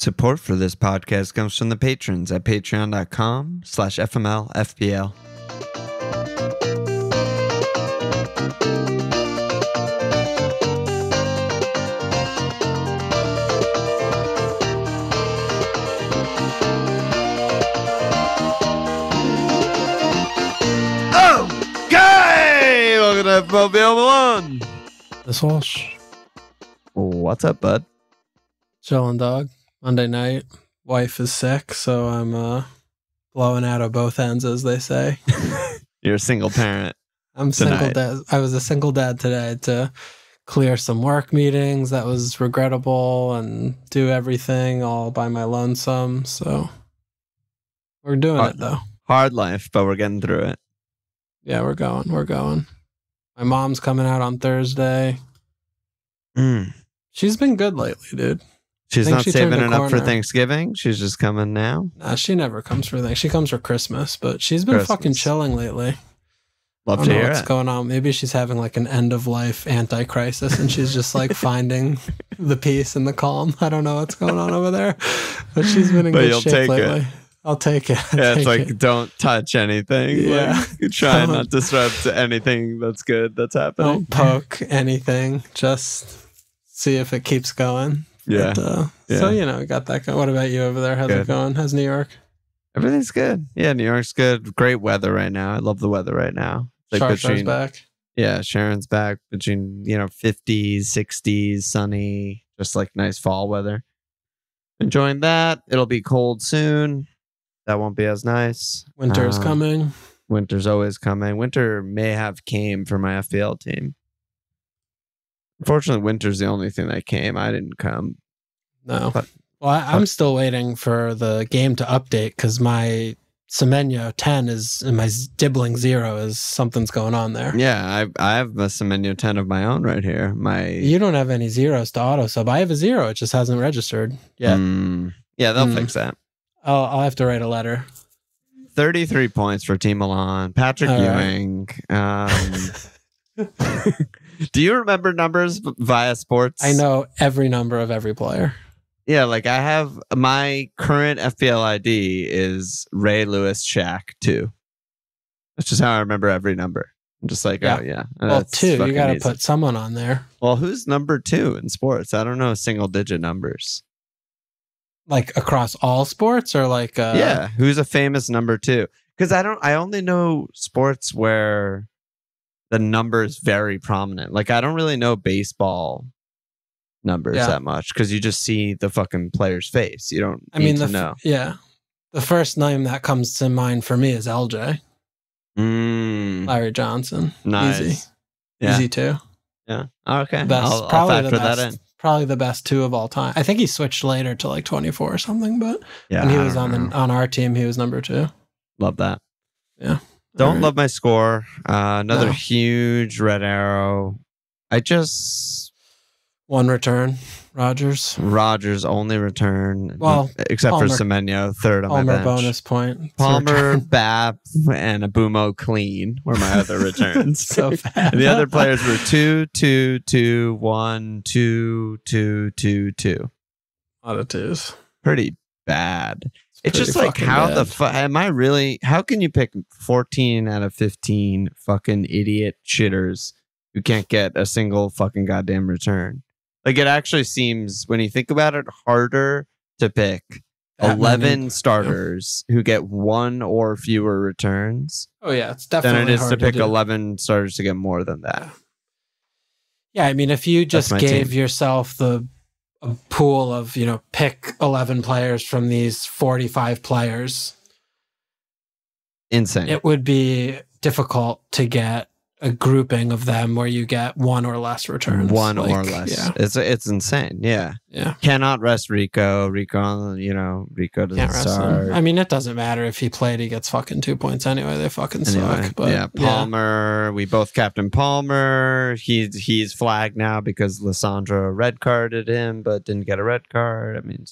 Support for this podcast comes from the patrons at patreon.com/FMLFPL. Okay! Welcome to FMLFPL. This Walsh. What's up, bud? Chillin' dog. Monday night. Wife is sick, so I'm blowing out of both ends, as they say. You're a single parent. I'm single dad. I was a single dad today to clear some work meetings that was regrettable and do everything all by my lonesome. So we're doing it though. Hard life, but we're getting through it. Yeah, we're going. We're going. My mom's coming out on Thursday. She's been good lately, dude. She's not saving enough for Thanksgiving. She's just coming now. Nah, she never comes for Thanksgiving. She comes for Christmas, but she's been fucking chilling lately. Love to hear what's going on. Maybe she's having like an end of life anti-crisis and she's just like finding the peace and the calm. I don't know what's going on over there, but she's been in good shape lately. I'll take it. It's like, don't touch anything. Yeah. Like, try not to disrupt anything that's good that's happening. Don't poke anything. Just see if it keeps going. Yeah. But, So, we got that going. What about you over there? How's it going? How's New York? Everything's good. Yeah, New York's good. Great weather right now. I love the weather right now. Sharon's back. Yeah, Sharon's back between, 50s, 60s, sunny, just like nice fall weather. Enjoying that. It'll be cold soon. That won't be as nice. Winter's coming. Winter's always coming. Winter may have came for my FPL team. Unfortunately, winter's the only thing that came. I didn't come. No. I'm still waiting for the game to update because my Semenyo 10 is, and my Dibbling 0 is something's going on there. Yeah, I have a Semenyo 10 of my own right here. You don't have any zeros to auto sub. I have a 0. It just hasn't registered yet. Yeah, they'll fix that. I'll have to write a letter. 33 points for Team Alon. Patrick Ewing. Do you remember numbers via sports? I know every number of every player. Yeah, like I have my current FPL ID is Ray Lewis Shaq 2. That's just how I remember every number. I'm just like, oh yeah. Well, 2, you got to put someone on there. Well, who's number 2 in sports? I don't know single digit numbers. Like across all sports or like yeah, who's a famous number 2? Because I only know sports where the number is very prominent. Like I don't really know baseball numbers that much because you just see the fucking player's face. You don't need to know. Yeah. The first name that comes to mind for me is LJ. Larry Johnson. Nice. Easy. Yeah. Easy too. Yeah. Okay. I'll factor that in. Probably the best 2 of all time. I think he switched later to like 24 or something, but when he was on our team, he was number 2. Love that. Yeah. Don't love my score. Another huge red arrow. One return. Rogers only return. Well, except Palmer, for Semenyo, third on my bench. Bonus point. Palmer, Bap, and Abumo clean were my other returns. So bad. The other players were 2, 2, 2, 1, 2, 2, 2, 2. A lot of 2s. Pretty bad. It's just like how bad. Am I really? How can you pick 14 out of 15 fucking idiot shitters who can't get a single fucking goddamn return? Like it actually seems, when you think about it, harder to pick 11 starters who get 1 or fewer returns. Oh yeah, it's definitely than it is hard to pick 11 starters to get more than that. Yeah, I mean, if you just gave yourself a pool of, pick 11 players from these 45 players. Insane. It would be difficult to get a grouping of them where you get 1 or less returns. Or less. Yeah. It's insane. Yeah. Yeah. Cannot rest Rico. Rico doesn't start. I mean, it doesn't matter if he played, he gets fucking 2 points anyway. They fucking suck. But yeah, Palmer. We both captain Palmer. He's flagged now because Lissandro red carded him, but didn't get a red card. I mean,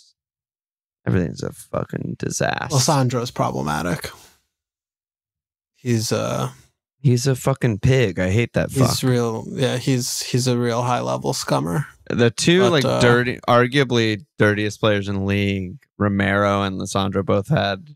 everything's a fucking disaster. Lissandro's problematic. He's He's a fucking pig. I hate that fuck. He's real. Yeah, he's a real high level scummer. The two arguably dirtiest players in the league, Romero and Lissandro, both had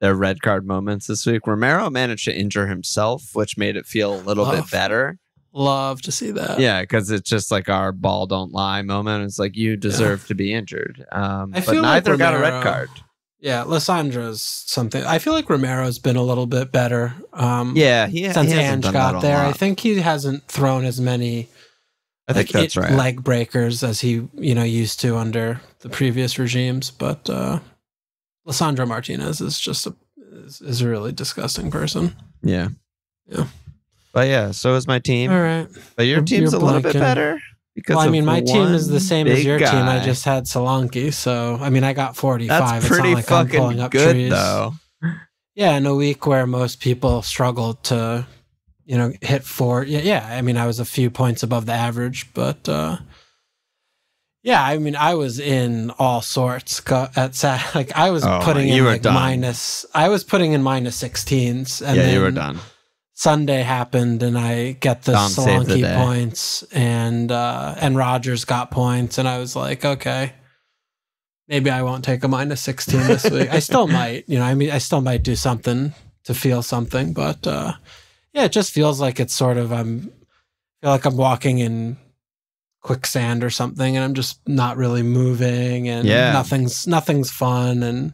their red card moments this week. Romero managed to injure himself, which made it feel a little bit better. Love to see that. Yeah, because it's just like our ball don't lie moment. It's like you deserve to be injured. But neither like Romero, got a red card. Yeah, Lissandro's something. I feel like Romero's been a little bit better. Since Ange got there. I think he hasn't thrown as many. I think that's right. Leg breakers as he used to under the previous regimes. But Lissandro Martinez is just is a really disgusting person. Yeah. But yeah, so is my team. All right. But your team's a little bit better. Because my team is the same as your team. I just had Solanke, so I got 45. That's pretty it's not like fucking I'm pulling up good, trees. Though. Yeah, in a week where most people struggled to, hit 4. Yeah. I was a few points above the average, but I was in all sorts at I was putting in minus. I was putting in minus 16s, and then you were done. Sunday happened, and I get the Solanke points, and Rogers got points, and I was like, okay, maybe I won't take a minus 16 this week. I still might, I still might do something to feel something, but it just feels like it's sort of I feel like I'm walking in quicksand or something, and I'm just not really moving, and nothing's fun, and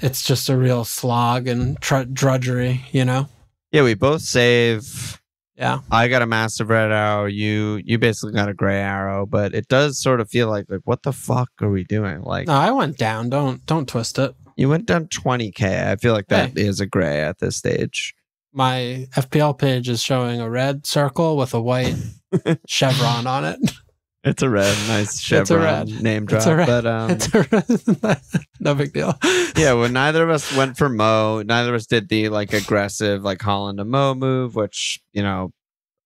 it's just a real slog and drudgery, Yeah, we both save. Yeah. I got a massive red arrow. You basically got a gray arrow, but it does sort of feel like what the fuck are we doing? Like, no, I went down. Don't twist it. You went down 20K. I feel like that is a gray at this stage. My FPL page is showing a red circle with a white chevron on it. It's a red, nice chevron name drop. It's a red. No big deal. Yeah, well, neither of us went for Mo. Neither of us did the aggressive Holland to Mo move, which a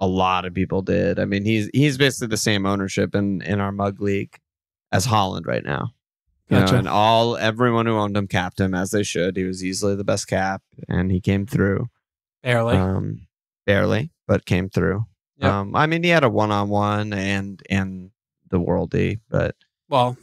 lot of people did. He's basically the same ownership in our mug league as Holland right now. Gotcha. And everyone who owned him capped him as they should. He was easily the best cap, and he came through. Barely, but came through. Yep. He had a 1-on-1 and the worldie, but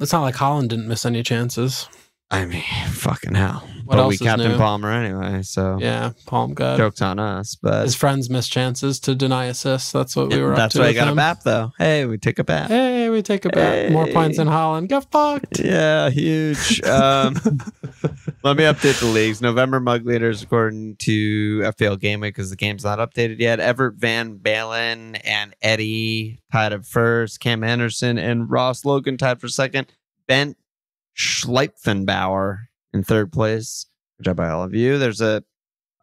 it's not like Holland didn't miss any chances. Fucking hell. What else we is Captain new? Palmer anyway, so yeah, Palm good. Joke's on us, but his friends missed chances to deny assists. That's what we were up to. That's why I got a BAP though. Hey, we take a BAP. Hey, we take a BAP. Hey. More points than Holland. Get fucked. Yeah, huge. Let me update the leagues. November mug leaders according to FPL Game Week, because the game's not updated yet. Everett Van Balen and Eddie tied up first. Cam Anderson and Ross Logan tied for second. Bent Schleipfenbauer in third place. Good job by all of you. There's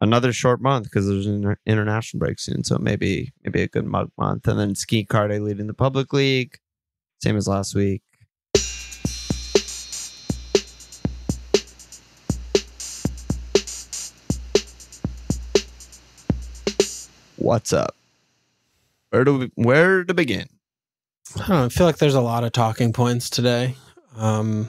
another short month because there's an international break soon, so maybe a good mug month. And then Ski Carde leading the public league, same as last week. What's up? Where to begin? I feel like there's a lot of talking points today. I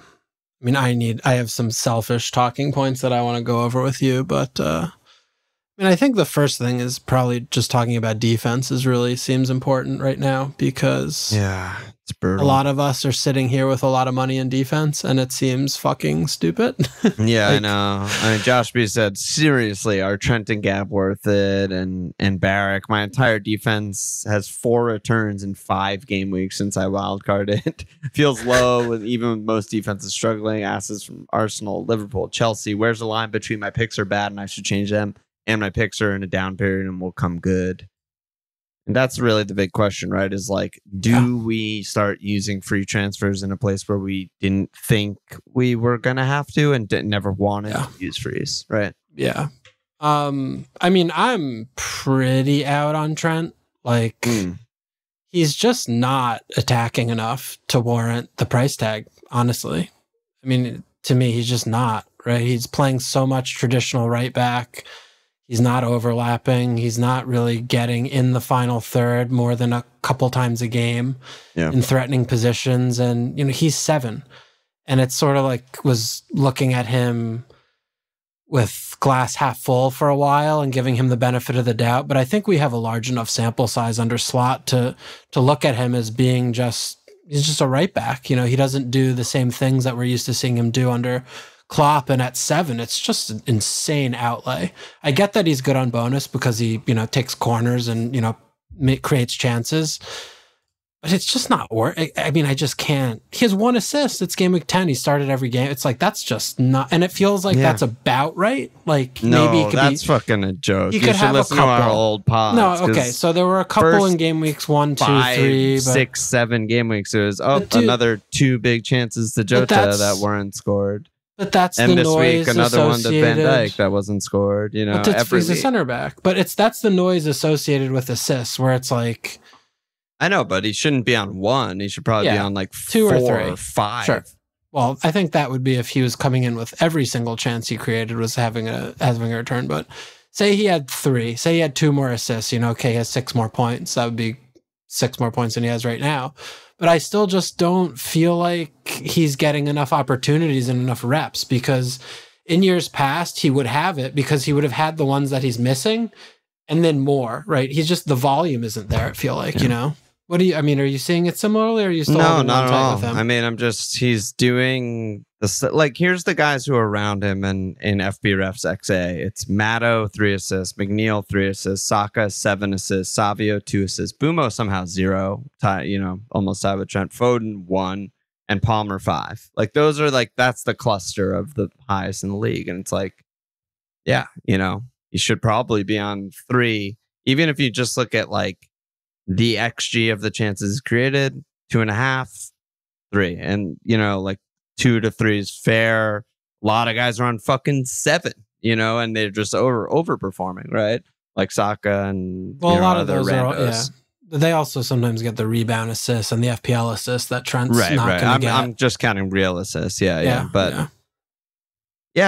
have some selfish talking points that I want to go over with you, but I think the first thing is probably just talking about defense really seems important right now, because it's brutal. A lot of us are sitting here with a lot of money in defense, and it seems fucking stupid. Yeah, I know. Josh B said, seriously, are Trent and Gap worth it? And Barrick, my entire defense has 4 returns in 5 game weeks since I wildcarded. Feels low, even with most defenses struggling. Assets from Arsenal, Liverpool, Chelsea. Where's the line between my picks are bad and I should change them, and my picks are in a down period and will come good? And that's really the big question, right? Is do we start using free transfers in a place where we didn't think we were going to have to and never wanted to use frees, right? Yeah. I'm pretty out on Trent. He's just not attacking enough to warrant the price tag, honestly. To me, he's just not, right? He's playing so much traditional right back. He's not overlapping. He's not really getting in the final third more than a couple times a game in threatening positions. And, he's 7. And it's sort of was looking at him with glass half full for a while and giving him the benefit of the doubt. But I think we have a large enough sample size under Slot to look at him as being he's just a right back. You know, he doesn't do the same things that we're used to seeing him do under Klopp. And at 7, it's just an insane outlay. I get that he's good on bonus because he, you know, takes corners and, you know, creates chances. But it's just not worth. I mean, I just can't. He has 1 assist. It's game week 10. He started every game. It's like, that's just not. And it feels like that's about right. Like, no, maybe it could that's fucking a joke. You should have listen a couple. to our old pods. No, okay. So there were a couple in game weeks 1, 2, 3, 6, 7 game weeks. It was another 2 big chances to Jota that weren't scored. But that's and the this noise week another one to Van associated. Dijk that wasn't scored. You know, every he's a center back. But that's the noise associated with assists, where it's like. I know, but he shouldn't be on 1. He should probably be on like 2 4 or 3. or 5. Sure. Well, I think that would be if he was coming in with every single chance he created was having a return. But say he had 3, say he had 2 more assists, you know, okay, he has 6 more points. That would be 6 more points than he has right now. But I still just don't feel like he's getting enough opportunities and enough reps, because in years past, he would have it because he would have had the ones that he's missing and then more, right? He's just, the volume isn't there, I feel like, you know? What do you, I mean, are you seeing it similarly, or are you still no, not at all. with him? I mean, he's doing this. Like, here's the guys who are around him in FB Refs XA. It's Matto, 3 assists, McNeil, 3 assists, Saka, 7 assists, Savio, 2 assists, Bumo somehow 0, you know, almost tied with Trent, Foden 1, and Palmer 5. Like, those are like, that's the cluster of the highest in the league. And it's like, yeah, you know, he should probably be on 3, even if you just look at like, the XG of the chances created, 2.5, 3. And, you know, like 2 to 3 is fair. A lot of guys are on fucking 7, you know, and they're just overperforming, right? Like Saka and a lot of other those randos. They also sometimes get the rebound assists and the FPL assists that Trent's not going to get. I'm just counting real assists. Yeah. But I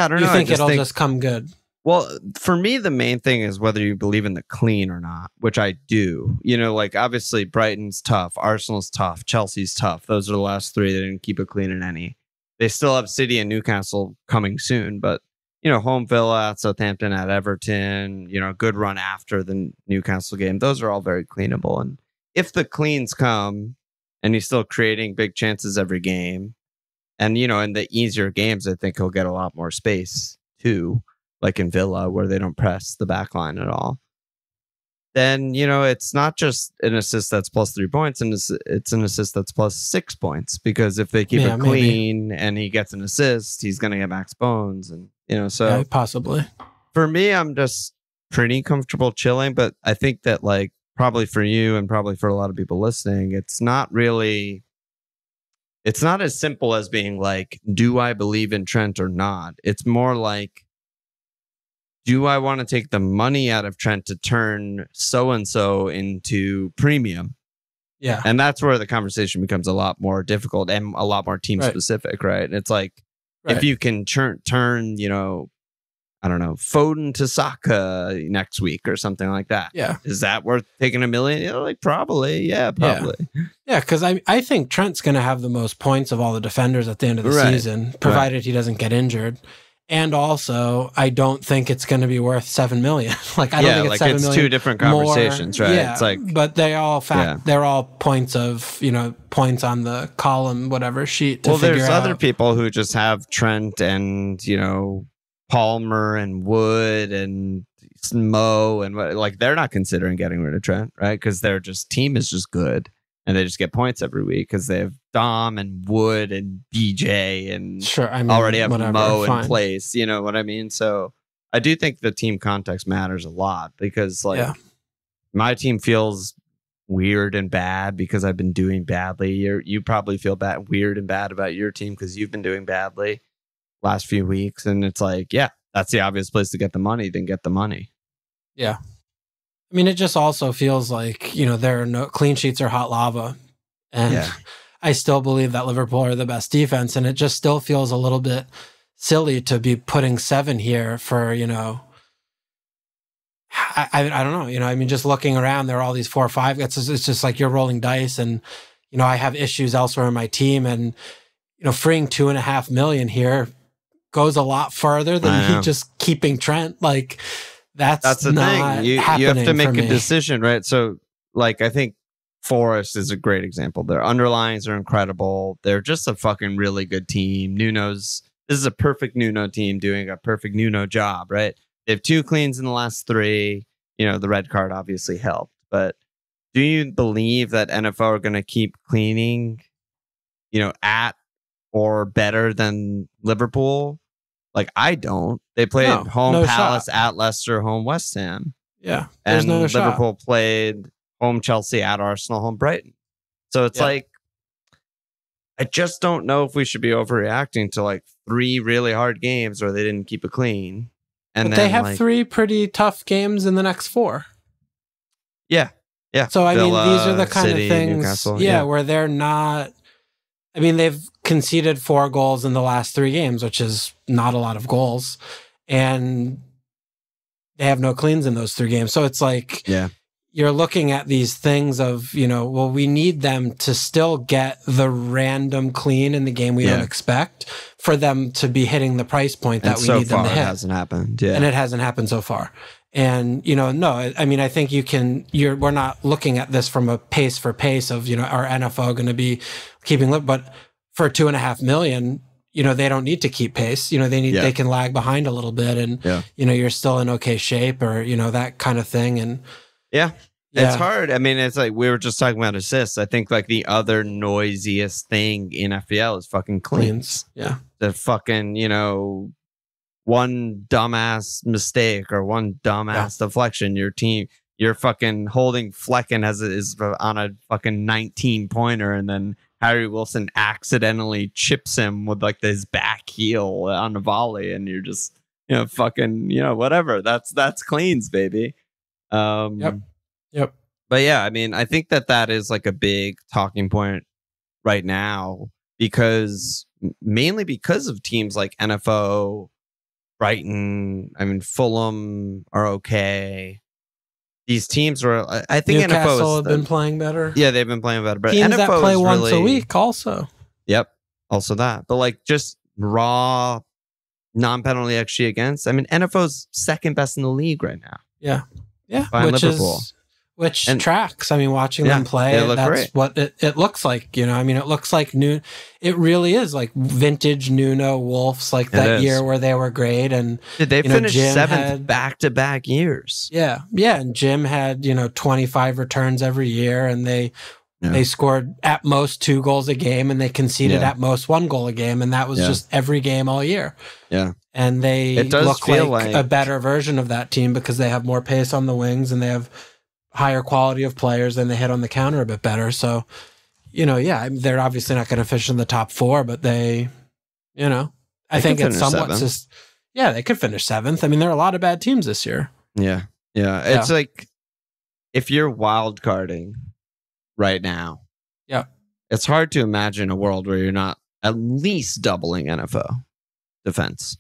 don't know. You think it'll just come good? Well, for me, the main thing is whether you believe in the clean or not, which I do. You know, like, obviously, Brighton's tough. Arsenal's tough. Chelsea's tough. Those are the last 3 that didn't keep it clean in any. They still have City and Newcastle coming soon. But, you know, home Villa at Southampton, at Everton, you know, good run after the Newcastle game. Those are all very cleanable. And if the cleans come and he's still creating big chances every game, and, you know, in the easier games, I think he'll get a lot more space, too. Like in Villa, where they don't press the back line at all, then, you know, it's not just an assist that's plus 3 points, and it's an assist that's plus 6 points, because if they keep it clean and he gets an assist, he's going to get max bones. And, you know, so possibly for me, I'm just pretty comfortable chilling. But I think that, like, probably for you and probably for a lot of people listening, it's not as simple as being like, do I believe in Trent or not? It's more like, do I want to take the money out of Trent to turn so-and-so into premium? Yeah. And that's where the conversation becomes a lot more difficult and a lot more team specific, right? And it's like, if you can turn, you know, I don't know, Foden to Saka next week or something like that. Yeah. Is that worth taking $1 million? You know, like, probably. Yeah, probably. Yeah, because I think Trent's going to have the most points of all the defenders at the end of the season, provided he doesn't get injured. And also, I don't think it's going to be worth $7 million. Like, I don't think it's $7 million. It's 2 different conversations, right? Yeah, it's like, but they all they're all points of, you know, points on the column, whatever sheet. There's other people who just have Trent and, you know, Palmer and Wood and Mo, and like, they're not considering getting rid of Trent, right? Because their team is just good. And they just get points every week because they have Dom and Wood and BJ and already have Mo in place. You know what I mean? So I do think the team context matters a lot, because, like, my team feels weird and bad because I've been doing badly. You probably feel weird and bad about your team because you've been doing badly last few weeks. And it's like, yeah, that's the obvious place to get the money. Then get the money. Yeah. I mean, it just also feels like, you know, there are no clean sheets or hot lava. And I still believe that Liverpool are the best defense. And it just still feels a little bit silly to be putting 7 here for, you know, I don't know. You know, I mean, just looking around, there are all these 4 or 5. It's just like you're rolling dice. And, you know, I have issues elsewhere in my team. And, you know, freeing $2.5 million here goes a lot further than me just keeping Trent. Like that's the thing. You have to make a decision, right? So like I think Forest is a great example. Their underlines are incredible. They're just a fucking really good team. This is a perfect Nuno team doing a perfect Nuno job, right? They have 2 cleans in the last 3. The red card obviously helped, but do you believe that NFL are going to keep cleaning, at or better than Liverpool? Like, I don't. They played home Palace, at Leicester, home West Ham. Yeah. And Liverpool played home Chelsea, at Arsenal, home Brighton. So it's like, I just don't know if we should be overreacting to like 3 really hard games where they didn't keep it clean. And but they have 3 pretty tough games in the next 4. Yeah. Yeah. So, I Villa, mean, these are the kind City, of things, Newcastle, where they're not, I mean, they've conceded 4 goals in the last 3 games, which is not a lot of goals. And they have no cleans in those 3 games. So it's like, you're looking at these things of, well, we need them to still get the random clean in the game we don't expect for them to be hitting the price point that we need them to hit. It hasn't happened. Yeah. And it hasn't happened so far. And, no, I mean, I think we're not looking at this from a pace for pace of, our NFL going to be keeping, but for $2.5 million, they don't need to keep pace. They can lag behind a little bit and, you're still in okay shape or, that kind of thing. And it's hard. I mean, it's like we were just talking about assists. I think like the other noisiest thing in FPL is fucking cleans. Yeah. The fucking, one dumbass mistake or one dumbass deflection, you're fucking holding Flecken is on a fucking 19 pointer, and then Harry Wilson accidentally chips him with like his back heel on a volley, and you're just fucking whatever. That's cleans, baby. Yep. But yeah, I mean, I think that is like a big talking point right now mainly because of teams like NFO. Brighton, I mean, Fulham are okay. These teams were, I think Newcastle have been playing better. Yeah, they've been playing better. But teams NFO that play once a week also. Yep, also that. But like just raw non-penalty XG against, I mean, NFO's second best in the league right now. Yeah. Behind Liverpool. Which tracks. I mean, watching them play, that's great. What it looks like. I mean, it looks like it really is like vintage Nuno Wolves, like that year where they were great. And they finished 7th back-to-back years. Yeah. And Jim had 25 returns every year, and they scored at most 2 goals a game, and they conceded at most 1 goal a game, and that was just every game all year. Yeah. And they look like a better version of that team because they have more pace on the wings and they have higher quality of players and they hit on the counter a bit better. So, they're obviously not going to finish in the top 4, but I think it's somewhat just, they could finish 7th. I mean, there are a lot of bad teams this year. Yeah. It's like, if you're wild carding right now, it's hard to imagine a world where you're not at least doubling NFO defense.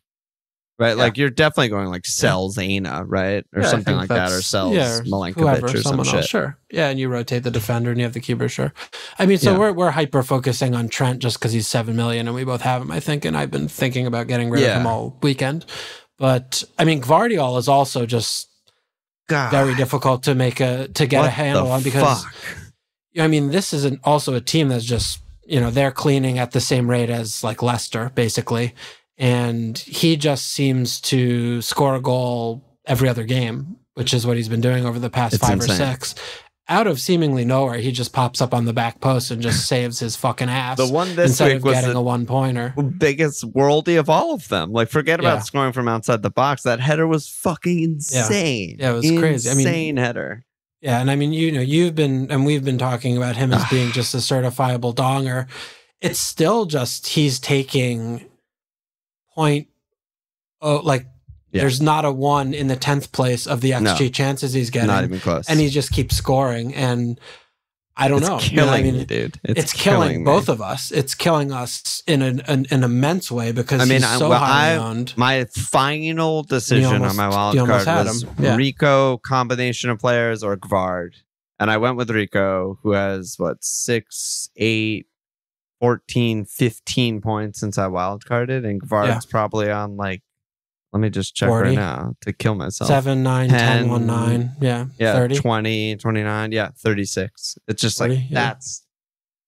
Right, like you're definitely going like sell Zayna, right, or something like that, or sells Milenkovic or some shit. Else, sure, and you rotate the defender and you have the keeper, sure. I mean, so we're hyper focusing on Trent just because he's $7 million and we both have him, I think, and I've been thinking about getting rid of him all weekend. But I mean, Gvardiol is also just very difficult to get a handle on because I mean, this isn't also a team that's just they're cleaning at the same rate as like Leicester, basically. And he just seems to score a goal every other game, which is what he's been doing over the past 5 or 6. Out of seemingly nowhere, he just pops up on the back post and just saves his fucking ass. The one this week was getting a 1-pointer. Biggest worldie of all of them. Like, forget about scoring from outside the box. That header was fucking insane. Yeah, it was crazy. Insane header. Yeah, and I mean, we've been talking about him as being just a certifiable donger. It's still just he's taking there's not a 1 in the 10th place of the XG chances he's getting. Not even close. And he just keeps scoring. And I don't know. It's killing me, dude. It's killing both of us. It's killing us in an immense way because he's so highly owned. My final decision on my wild card was Rico, combination of players, or Gvard. And I went with Rico, who has 6'8", 14, 15 points since I wildcarded, and Gvard's probably on like, let me just check 40. right now to kill myself. 7, 9, 10, 1, 9. Yeah. 30. 20, 29. Yeah, 36. It's just 40, like,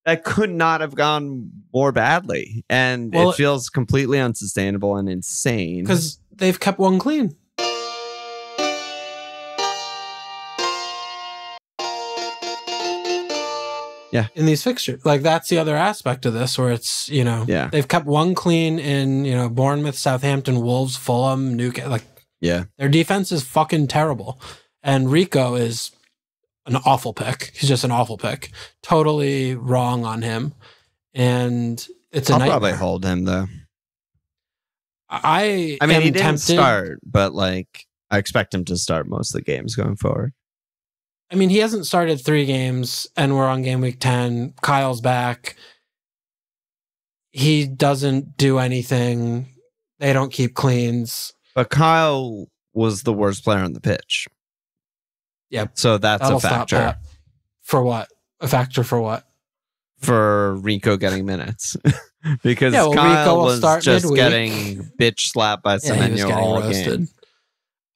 that could not have gone more badly. And it feels completely unsustainable and insane. Because they've kept one clean. Yeah. In these fixtures. Like, that's the other aspect of this where it's, they've kept one clean in, Bournemouth, Southampton, Wolves, Fulham, Newcastle. Like, their defense is fucking terrible. And Rico is an awful pick. He's just an awful pick. Totally wrong on him. And it's I'll nightmare. probably hold him, though. I mean, he didn't start, but like, I expect him to start most of the games going forward. I mean, he hasn't started 3 games, and we're on game week 10. Kyle's back. He doesn't do anything. They don't keep cleans. But Kyle was the worst player on the pitch. Yep. So that's a factor. For what? A factor for what? For Rico getting minutes. Because Kyle Rico was just midweek. Getting bitch slapped by Semenyo all roasted. Game.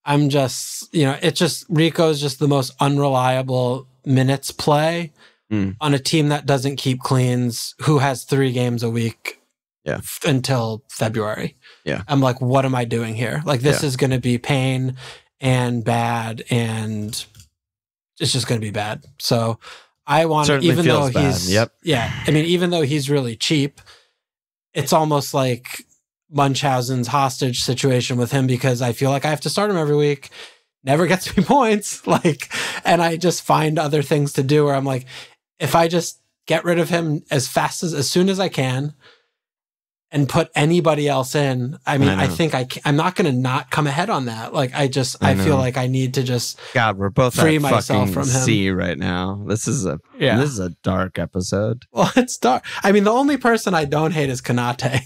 I'm just, it's just, Rico's just the most unreliable minutes play on a team that doesn't keep cleans, who has 3 games a week until February. Yeah. I'm like, what am I doing here? Like, this is going to be pain and bad, and it's just going to be bad. So I want to, even though he's, even though he's really cheap, it's almost like Munchausen's hostage situation with him, because I feel like I have to start him every week. Never gets me points. And I just find other things to do where I'm like, if I just get rid of him as soon as I can and put anybody else in, I think I'm not going to not come ahead on that. Like, I feel like I need to just we're both free myself from him. C right now. This is a dark episode. Well, it's dark. I mean, the only person I don't hate is Konate.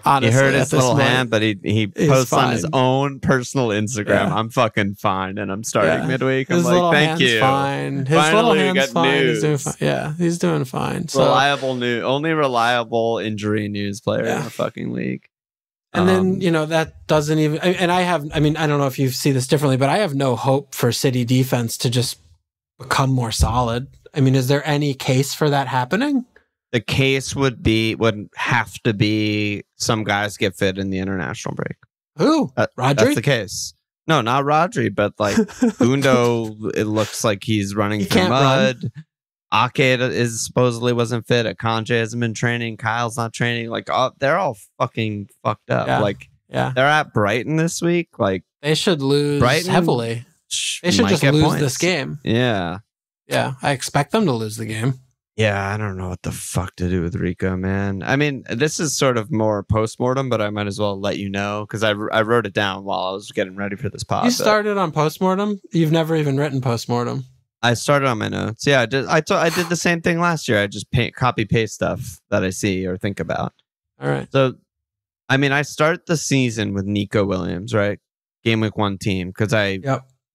Honestly, he hurt his little hand, but he posts on his own personal Instagram. Yeah. I'm fucking fine, and I'm starting midweek. I'm like, thank you. Fine. His Finally, little hand's fine. News. He's doing fine. Yeah, he's doing fine. So, reliable news, only reliable injury news player in the fucking league. And then that doesn't even. And I don't know if you see this differently, but I have no hope for City defense to just become more solid. I mean, is there any case for that happening? The case would have to be some guys get fit in the international break. Who? Rodri? That's the case. No, not Rodri, but like Gundo, it looks like he's running through mud. Ake supposedly wasn't fit. Akanji hasn't been training. Kyle's not training. Like, they're all fucking fucked up. They're at Brighton this week. Like, they should lose heavily. They should just lose this game. Yeah. Yeah. I expect them to lose the game. Yeah, I don't know what the fuck to do with Rico, man. I mean, this is sort of more post-mortem, but I might as well let you know, because I wrote it down while I was getting ready for this pod. You started on post-mortem? You've never even written post-mortem. I started on my notes. Yeah, I did the same thing last year. I just copy-paste stuff that I see or think about. All right. So, I mean, I start the season with Nico Williams, right? Game week 1 team, because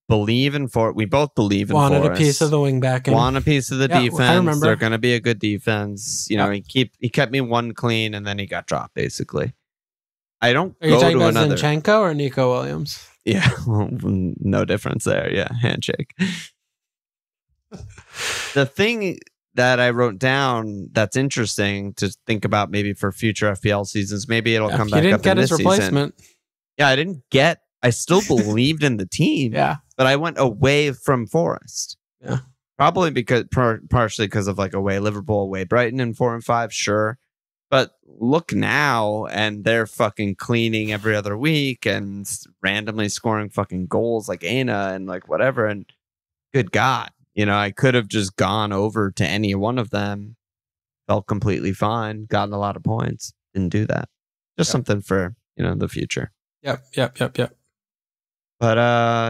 believe in Forest. We both believe in Forest. Wanted a piece of the wing back. Want a piece of the defense. I remember. They're going to be a good defense. He kept me 1 clean, and then he got dropped, basically. I don't Are you talking about Zinchenko or Nico Williams? Yeah, no difference there. Yeah, handshake. The thing that I wrote down that's interesting to think about maybe for future FPL seasons, maybe it'll come back up in this season. You didn't get his replacement. Yeah, I still believed in the team. Yeah. But I went away from Forest. Yeah. Probably partially because of like away Liverpool, away Brighton in 4 and 5, sure. But look now, and they're fucking cleaning every other week and randomly scoring fucking goals like Aina and like whatever. And good God, I could have just gone over to any one of them, felt completely fine, gotten a lot of points, didn't do that. Just something for, the future. Yep. But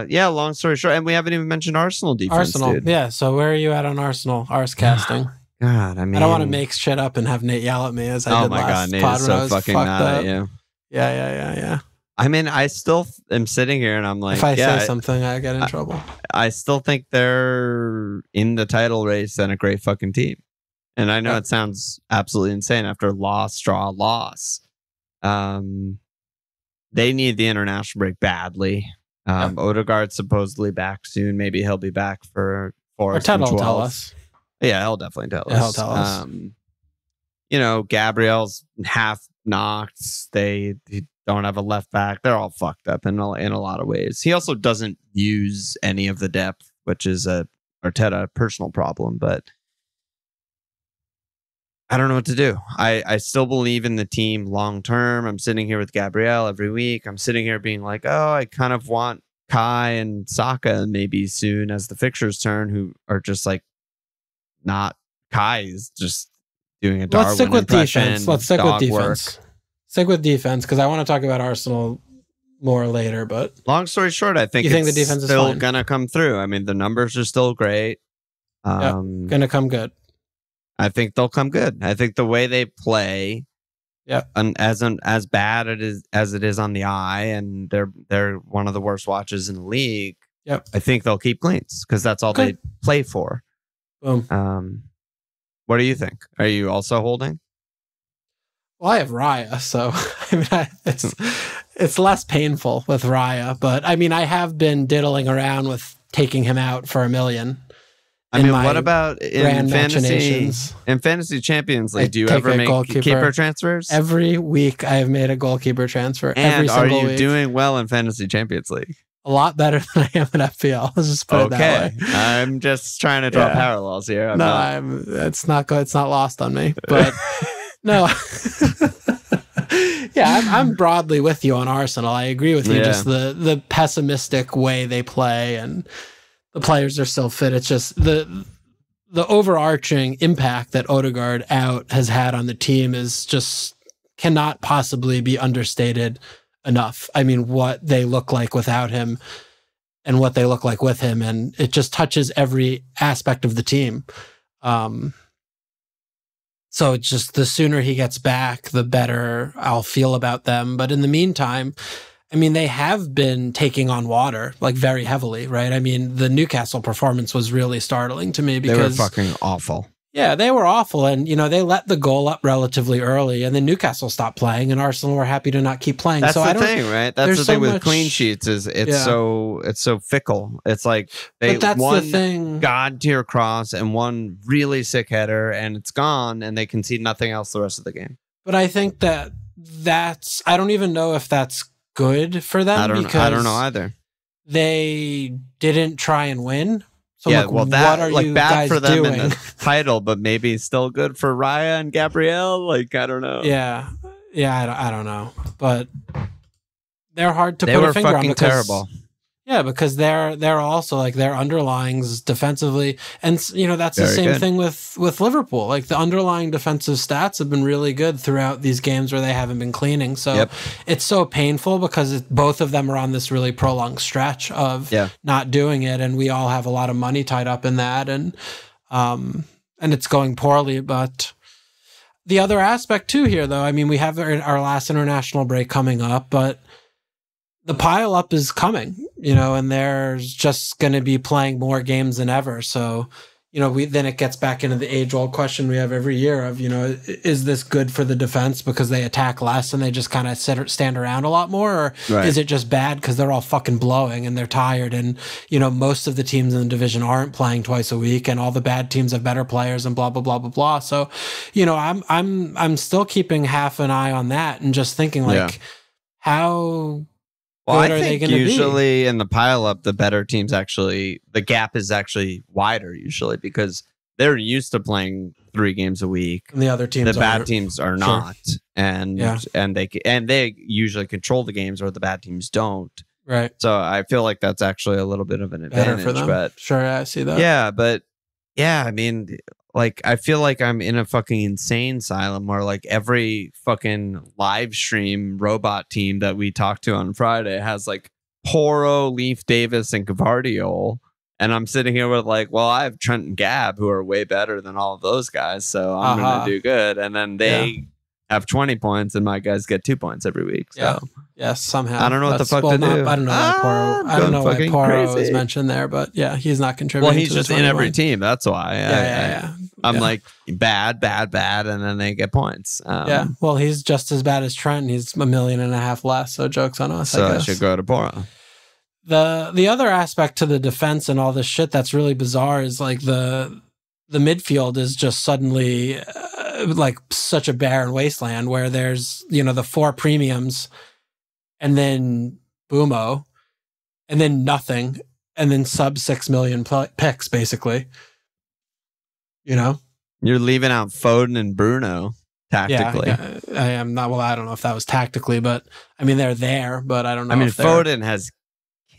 long story short, and we haven't even mentioned Arsenal defense. Dude. Yeah. So where are you at on Arsenal? Ars casting. God, I don't want to make shit up and have Nate yell at me as I did last Nate pod is when so I was fucking mad at you. Yeah. I mean, I still am sitting here and I'm like, if I say something, I get in trouble. I still think they're in the title race and a great fucking team. And I know it sounds absolutely insane after loss, draw, loss. They need the international break badly. Odegaard's supposedly back soon. Maybe he'll be back for Forest and 12. Will tell us. Yeah, he'll definitely tell us. He'll tell us. Gabriel's half knocked. They don't have a left back. They're all fucked up in a lot of ways. He also doesn't use any of the depth, which is a Arteta personal problem, but I don't know what to do. I still believe in the team long term. I'm sitting here with Gabriel every week. I'm sitting here being like, oh, I kind of want Kai and Saka maybe soon as the fixtures turn, who are just like not Kai's just doing a Darwin impression. Let's stick with defense. Stick with defense because I want to talk about Arsenal more later. But long story short, I think the defense is still gonna come through. I mean, the numbers are still great. Gonna come good. I think they'll come good. I think the way they play, as bad as it is on the eye, and they're one of the worst watches in the league. Yep. I think they'll keep cleans because that's all they play for. Boom. What do you think? Are you also holding? Well, I have Raya, so I mean, it's less painful with Raya, but I mean, I have been diddling around with taking him out for $1 million. I mean, what about in fantasy? In fantasy Champions League, do you ever make keeper transfers? Every week, I have made a goalkeeper transfer. And are you doing well in fantasy Champions League? A lot better than I am in FPL. Let's just put it that way. I'm just trying to draw parallels here. It's not good. It's not lost on me. But no. I'm broadly with you on Arsenal. I agree with you. Just the pessimistic way they play and the players are still fit. It's just the overarching impact that Odegaard out has had on the team is just cannot possibly be understated enough. I mean, what they look like without him and what they look like with him, and it just touches every aspect of the team. So it's just the sooner he gets back, the better I'll feel about them. But in the meantime, I mean, they have been taking on water like very heavily, right? I mean, the Newcastle performance was really startling to me because they were fucking awful. Yeah, they were awful. And, they let the goal up relatively early and then Newcastle stopped playing and Arsenal were happy to not keep playing. That's the thing, right? That's the thing with clean sheets is it's so fickle. It's like they one god tier cross and one really sick header and it's gone and they concede nothing else the rest of the game. But I think that's I don't even know if that's good for them. I don't know either. They didn't try and win. So what are you bad guys for them doing? In the title, but maybe still good for Raya and Gabriel. Like I don't know. Yeah, I don't know, but they're hard to put a finger on because terrible. Yeah, because they're also like their underlyings defensively, and that's the same thing with Liverpool. Like the underlying defensive stats have been really good throughout these games where they haven't been cleaning. So it's so painful because both of them are on this really prolonged stretch of not doing it, and we all have a lot of money tied up in that, and it's going poorly. But the other aspect too here, though, I mean, we have our last international break coming up, but the pile up is coming, and they're just going to be playing more games than ever. So, then it gets back into the age-old question we have every year of, is this good for the defense because they attack less and they just kind of stand around a lot more? Or is it just bad because they're all fucking blowing and they're tired and, most of the teams in the division aren't playing twice a week and all the bad teams have better players and blah, blah, blah, blah, blah. So, I'm still keeping half an eye on that and just thinking how... Well, I think usually in the pile up, the better teams the gap is actually wider usually because they're used to playing 3 games a week. And the other teams, bad teams are not, and they usually control the games, or the bad teams don't. Right. So I feel like that's actually a little bit of an advantage for them. But I see that. Yeah, but I mean. Like, I feel like I'm in a fucking insane asylum where, like, every fucking live stream robot team that we talked to on Friday has, like, Porro, Leaf Davis, and Gavardiol. And I'm sitting here with, like, well, I have Trent and Gab, who are way better than all of those guys, so I'm going to do good. And then they have 20 points, and my guys get 2 points every week. So. Yes, somehow. I don't know what the fuck to do. I don't know why Porro is mentioned there, but he's not contributing. Well, he's just in every team. That's why. I'm like bad, and then they get points. Yeah, well, he's just as bad as Trent. He's $1.5 million less. So joke's on us. So I guess. should go to Bora. The other aspect to the defense and all this shit that's really bizarre is like the midfield is just suddenly like such a barren wasteland where there's, the 4 premiums and then Boomo and then nothing and then sub 6 million picks basically. You're leaving out Foden and Bruno tactically. Yeah, I am not. Well, I don't know if that was tactically, but I mean they're there, but I don't know. I mean, Foden has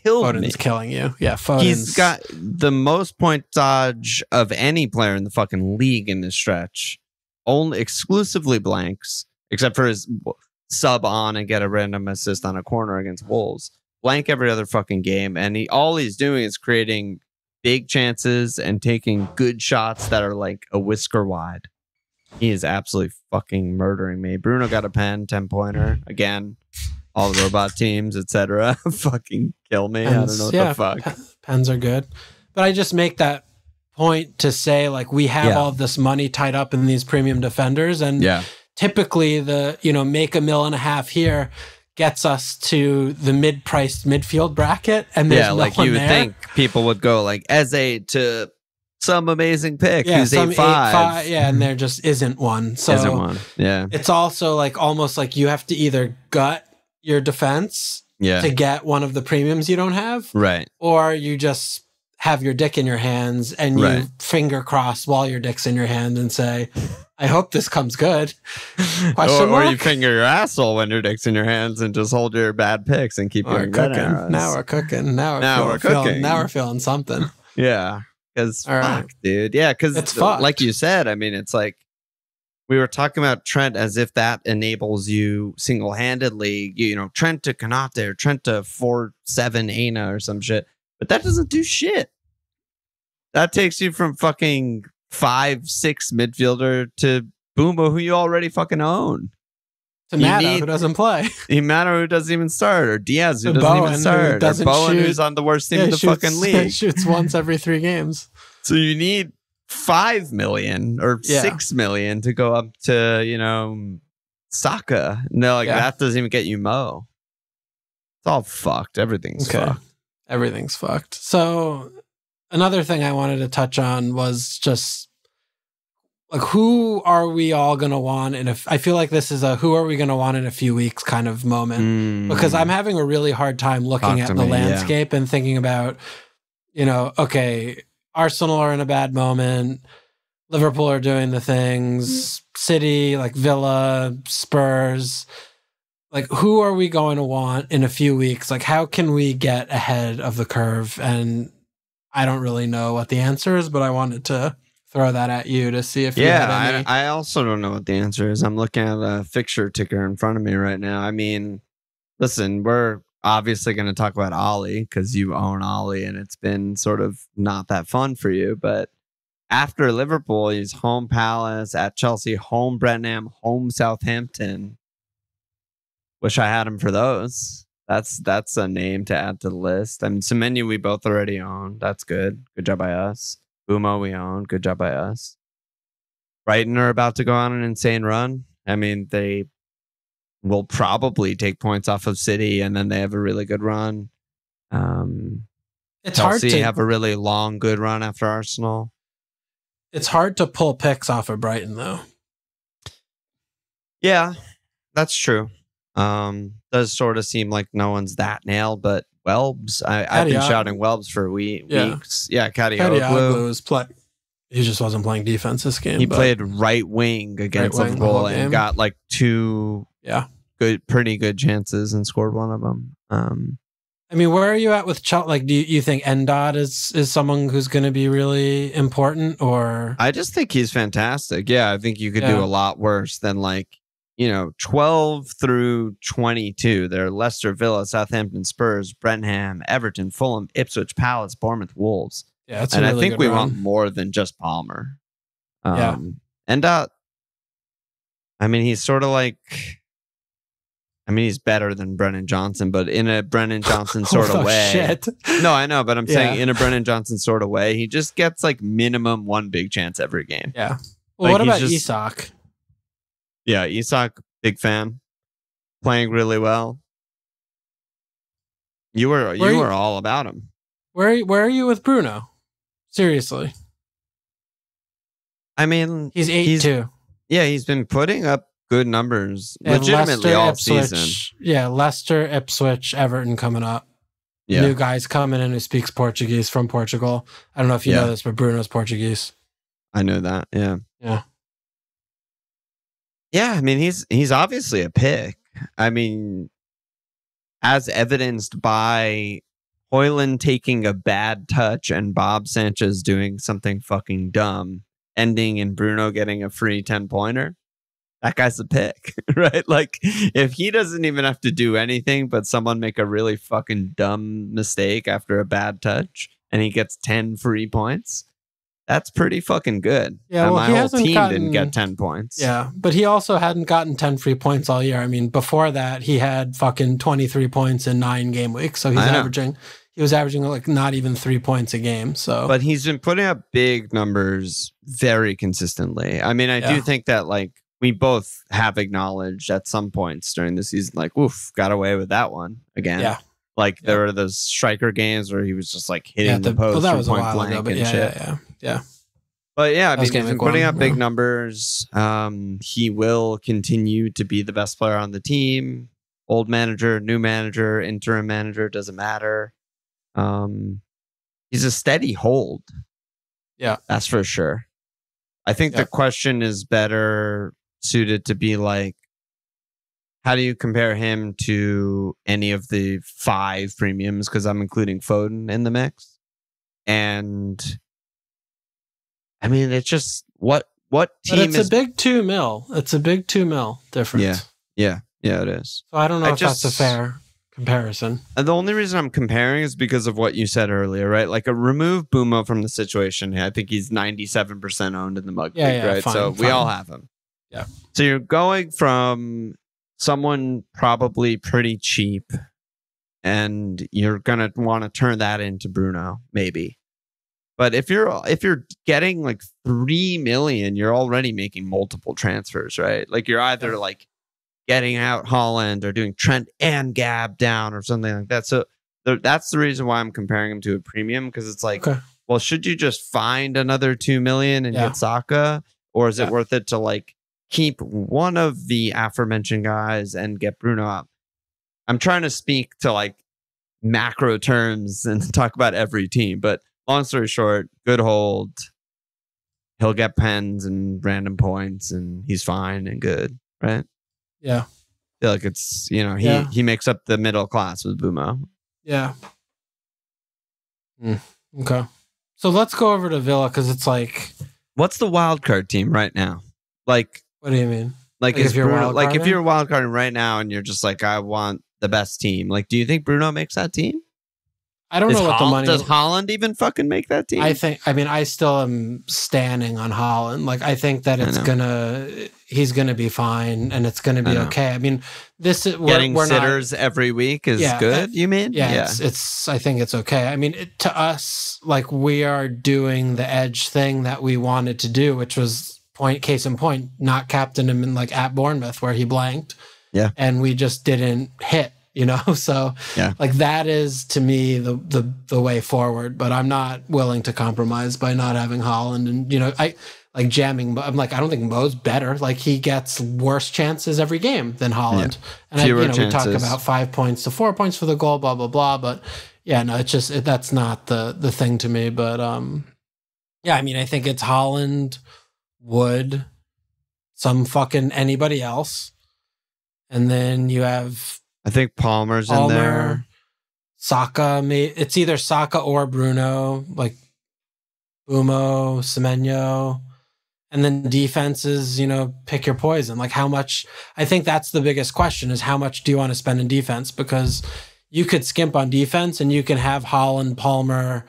killed me. Foden's killing you. Yeah, He's got the most pointage of any player in the fucking league in this stretch. Only exclusively blanks, except for his sub on and get a random assist on a corner against Wolves. Blank every other fucking game, and all he's doing is creating big chances and taking good shots that are like a whisker wide. He is absolutely fucking murdering me. Bruno got a 10-pointer again. All the robot teams, etc. fucking kill me. Pens, I don't know what the fuck. Pens are good, but I just make that point to say like we have all this money tied up in these premium defenders, and typically the make $1.5 million here gets us to the mid-priced midfield bracket, and there's like you would think people would go like Eze to some amazing pick who's 8.5. And there just isn't one. So it's also like almost like you have to either gut your defense to get one of the premiums you don't have, right? Or you just have your dick in your hands and you finger cross while your dick's in your hand and say, I hope this comes good. Or you finger your asshole when your dick's in your hands and just hold your bad picks and keep your gun arrows. Now we're cooking. Now we're feeling something. Yeah. Because fuck, dude. Yeah, because like you said, I mean, it's like we were talking about Trent as if that enables you single-handedly, Trent to Konate or Trent to 4-7 Aina or some shit. But that doesn't do shit. That takes you from fucking 5-6 midfielder to Boomo, who you already fucking own. To Mata, who doesn't play. Mata, who doesn't even start. Or Diaz, who doesn't even start. Or Bowen, who's on the worst team in the fucking league. Shoots once every 3 games. So you need 5 million or 6 million to go up to, Saka. No, that doesn't even get you Mo. It's all fucked. Everything's fucked. Everything's fucked. So another thing I wanted to touch on was just like, who are we all going to want? And I feel like this is a who are we going to want in a few weeks kind of moment, because I'm having a really hard time looking at the landscape and thinking about, okay, Arsenal are in a bad moment. Liverpool are doing the things. City, like Villa, Spurs. Like, who are we going to want in a few weeks? Like, how can we get ahead of the curve? And I don't really know what the answer is, but I wanted to throw that at you to see if you had any. I also don't know what the answer is. I'm looking at a fixture ticker in front of me right now. I mean, listen, we're obviously going to talk about Ollie because you own Ollie and it's been sort of not that fun for you. But after Liverpool, he's home Palace, at Chelsea, home Brenham, home Southampton. Wish I had him for those. That's a name to add to the list. I mean, Semenyo we both already own. That's good. Good job by us. Boomo we own. Good job by us. Brighton are about to go on an insane run. I mean, they will probably take points off of City, and then they have a really good run. It's Chelsea hard to have a really long, good run after Arsenal. It's hard to pull picks off of Brighton, though. Yeah, that's true. Does sort of seem like no one's that nailed, but Welbs, I've been shouting Welbs for weeks. Yeah, Kadioglu was he just wasn't playing defense this game. He played right wing against Liverpool and got like 2 pretty good chances and scored one of them. I mean, where are you at with Chelsea? Like, do you think Endot is someone who's going to be really important, or? I just think he's fantastic. Yeah, I think you could do a lot worse than 12 through 22. They're Leicester, Villa, Southampton, Spurs, Brenham, Everton, Fulham, Ipswich, Palace, Bournemouth, Wolves. Yeah, that's and a really I think we run. want more than just Palmer. Endot, I mean, he's sort of like, I mean, he's better than Brennan Johnson, but in a Brennan Johnson sort of way. Shit. No, I know, but I'm saying in a Brennan Johnson sort of way, he just gets like minimum one big chance every game. Yeah. Well, what about Isak? Yeah, Isak, big fan. Playing really well. You were all about him. Where are you with Bruno? Seriously. I mean, he's 8-2. Yeah, he's been putting up good numbers legitimately all season. Yeah, Leicester, Ipswich, Everton coming up. Yeah. New guys coming in who speaks Portuguese from Portugal. I don't know if you know this, but Bruno's Portuguese. I know that. Yeah. Yeah. Yeah, I mean, he's obviously a pick. I mean, as evidenced by Højlund taking a bad touch and Bob Sanchez doing something fucking dumb, ending in Bruno getting a free 10-pointer. That guy's a pick, right? Like, if he doesn't even have to do anything but someone make a really fucking dumb mistake after a bad touch and he gets 10 free points, that's pretty fucking good. Yeah, well, my whole team didn't get 10 points. Yeah, but he also hadn't gotten 10 free points all year. I mean, before that, he had fucking 23 points in 9 game weeks. So he was averaging like not even 3 points a game. So, but he's been putting up big numbers very consistently. I mean, I do think that like we both have acknowledged at some points during the season, like, oof, got away with that one again. Yeah. Like there were those striker games where he was just like hitting the post from point blank and shit. Yeah. But yeah, I mean, he's been putting up big numbers. He will continue to be the best player on the team. Old manager, new manager, interim manager, doesn't matter. He's a steady hold. Yeah. That's for sure. I think the question is better suited to be like, how do you compare him to any of the 5 premiums? Because I'm including Foden in the mix. And I mean, it's just what team but it's a big 2 mil. It's a big 2 mil difference. Yeah, it is. So I don't know if that's a fair comparison. And the only reason I'm comparing is because of what you said earlier, right? Like remove Bumo from the situation. I think he's 97% owned in the mug league, right? So we all have him. Yeah. So you're going from someone probably pretty cheap and you're going to want to turn that into Bruno, maybe. But if you're getting like 3 million, you're already making multiple transfers, right? Like you're either like getting out Haaland or doing Trent and Gab down or something like that. So that's the reason why I'm comparing him to a premium, because it's like, well, should you just find another 2 million and get Saka, or is it worth it to like keep one of the aforementioned guys and get Bruno up? I'm trying to speak to like macro terms and talk about every team, but long story short, good hold. He'll get pens and random points and he's fine and good, right? Yeah. I feel like it's, he makes up the middle class with Bumo. Yeah. Okay. So let's go over to Villa, because it's like, what's the wild card team right now? Like, what do you mean? Like if you're if you're wild carding right now and you're just like, I want the best team. Like, do you think Bruno makes that team? I don't know what the money does. Haaland even fucking make that team? I still am standing on Haaland. Like, I think that he's gonna be fine and it's gonna be okay. I mean, this is getting sitters every week is good. You mean? Yeah. It's I think it's okay. I mean, to us, like, we are doing the edge thing that we wanted to do, which was case in point, not captain him in like at Bournemouth where he blanked. Yeah, and we just didn't hit. So like that is to me the way forward, but I'm not willing to compromise by not having Haaland. And I like jamming. I'm like, I don't think Mo's better. Like, he gets worse chances every game than Haaland. And we talk about 5 points to 4 points for the goal, blah blah blah. But it's just that's not the thing to me. But I mean, I think it's Haaland, Wood, some fucking anybody else, and then you have. I think Palmer's in there. Saka, it's either Saka or Bruno, like Bumo, Semenyo. And then defenses, pick your poison. Like, how much, I think that's the biggest question, is how much do you want to spend in defense? Because you could skimp on defense and you can have Haaland, Palmer,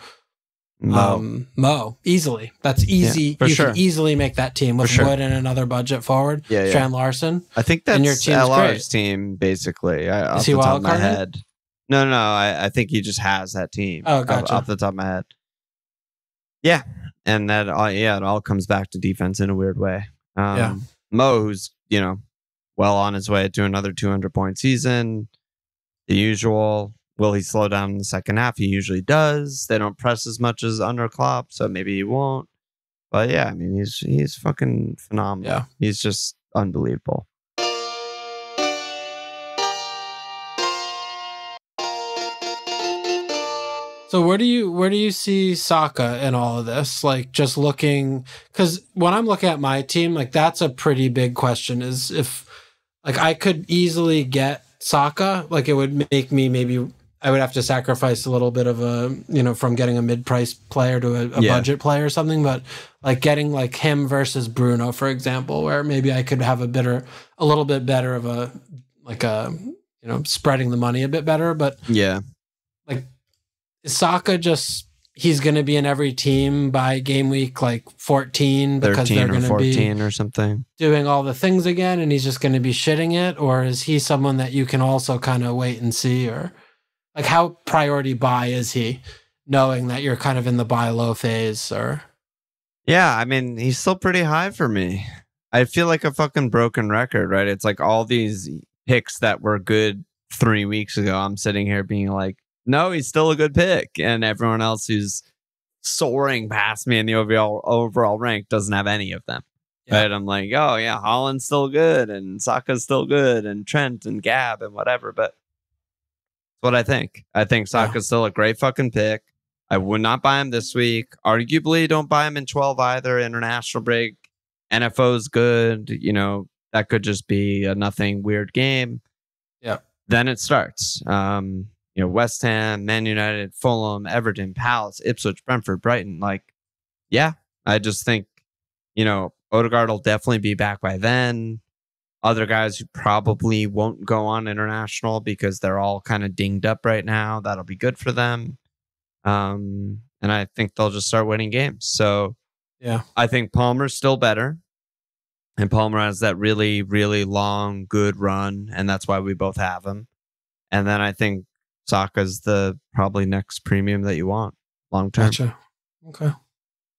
Mo, easily. That's easy. Yeah, you sure. can easily make that team with Wood and another budget forward. Strand Larson. I think that's your team's LR's team, basically. Off the top of my head. No, I think he just has that team. Oh, gotcha. Off the top of my head. Yeah. And that, it all comes back to defense in a weird way. Mo, who's, well on his way to another 200-point season. The usual. Will he slow down in the second half? He usually does. They don't press as much as under Klopp, so maybe he won't. But yeah, I mean, he's fucking phenomenal. Yeah. He's just unbelievable. So where do you see Saka in all of this? Like, just looking, because when I'm looking at my team, like, that's a pretty big question. Is if, like, I could easily get Saka, like, it would make me, maybe I would have to sacrifice a little bit of from getting a mid-price player to a budget player or something. But like getting like him versus Bruno, for example, where maybe I could have a little bit better of a, like a, spreading the money a bit better. But like, is Saka just, he's going to be in every team by game week like 14 because they're going to be or something doing all the things again, and he's just going to be shitting it? Or is he someone that you can also kind of wait and see? Or like, how priority buy is he, knowing that you're kind of in the buy low phase? Or yeah, I mean, he's still pretty high for me. I feel like a fucking broken record, right? It's like all these picks that were good 3 weeks ago, I'm sitting here being like, no, he's still a good pick. And everyone else who's soaring past me in the overall rank doesn't have any of them. Yeah. Right? I'm like, oh yeah, Holland's still good, and Saka's still good, and Trent and Gab and whatever. But that's what I think. I think Saka's still a great fucking pick. I would not buy him this week. Arguably, don't buy him in 12 either. International break. NFO's good. That could just be a nothing weird game. Yeah. Then it starts. West Ham, Man United, Fulham, Everton, Palace, Ipswich, Brentford, Brighton. Like, yeah, I just think, Odegaard will definitely be back by then. Other guys who probably won't go on international because they're all kind of dinged up right now. That'll be good for them. And I think they'll just start winning games. So yeah, I think Palmer's still better. And Palmer has that really, really long, good run. And that's why we both have him. And then I think Saka's the probably next premium that you want long term. Gotcha. Okay.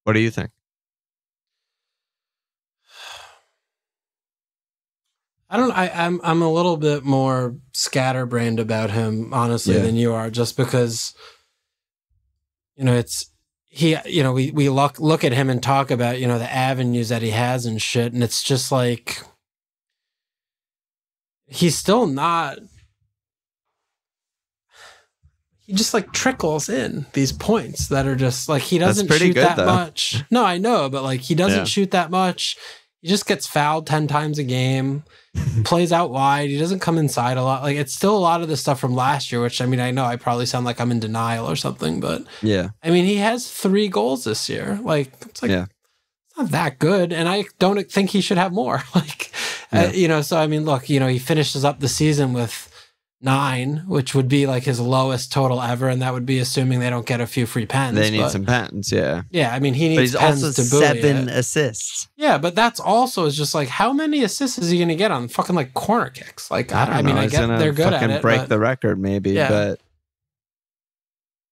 What do you think? I'm a little bit more scatterbrained about him, honestly, than you are, just because, it's we look at him and talk about, the avenues that he has and shit. And it's just like, he's still not, he just like trickles in these points that are just like, he doesn't shoot that much. No, I know, but like, he doesn't shoot that much. He just gets fouled 10 times a game, plays out wide. He doesn't come inside a lot. Like, it's still a lot of the stuff from last year, which, I mean, I know I probably sound like I'm in denial or something, but yeah, I mean, he has 3 goals this year. Like, it's like, it's not that good. And I don't think he should have more. Like, so, I mean, look, he finishes up the season with 9, which would be like his lowest total ever, and that would be assuming they don't get a few free pens. They need some pens, yeah. Yeah, I mean, he needs pens also to buoy 7 assists. Yeah, but that's also is just like, how many assists is he going to get on fucking like corner kicks? Like, I mean, I get they're good at it. Break the record, maybe, but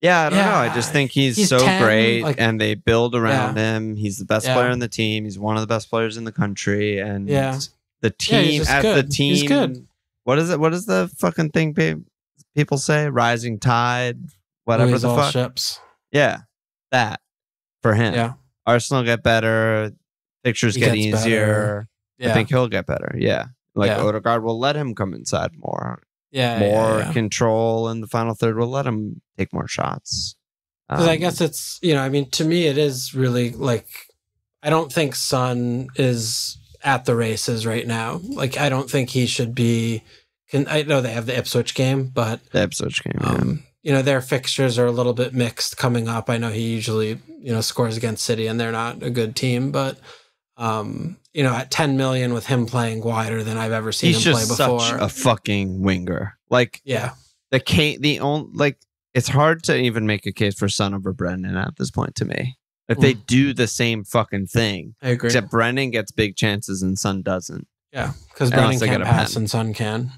yeah, I don't know. I just think he's so 10, great, and they build around him. He's the best player on the team. He's one of the best players in the country, and the team he's good. What is it? What is the fucking thing people say? Rising tide, whatever the fuck. Ships. Yeah, that for him. Yeah, Arsenal get better. Pictures get easier. I think he'll get better. Yeah, Odegaard will let him come inside more. More control in the final third will let him take more shots. Because I guess it's I mean, to me it is really like, I don't think Son is at the races right now. Like, I don't think he should be. I know they have the Ipswich game, but the Ipswich game, their fixtures are a little bit mixed coming up. I know he usually scores against City, and they're not a good team, but at 10 million with him playing wider than I've ever seen him play before. He's just such a fucking winger. Like, it's hard to even make a case for Son over Brendan at this point to me. If they do the same fucking thing. I agree. Except Brendan gets big chances and Son doesn't. Yeah, because Brendan can't pass and Son can.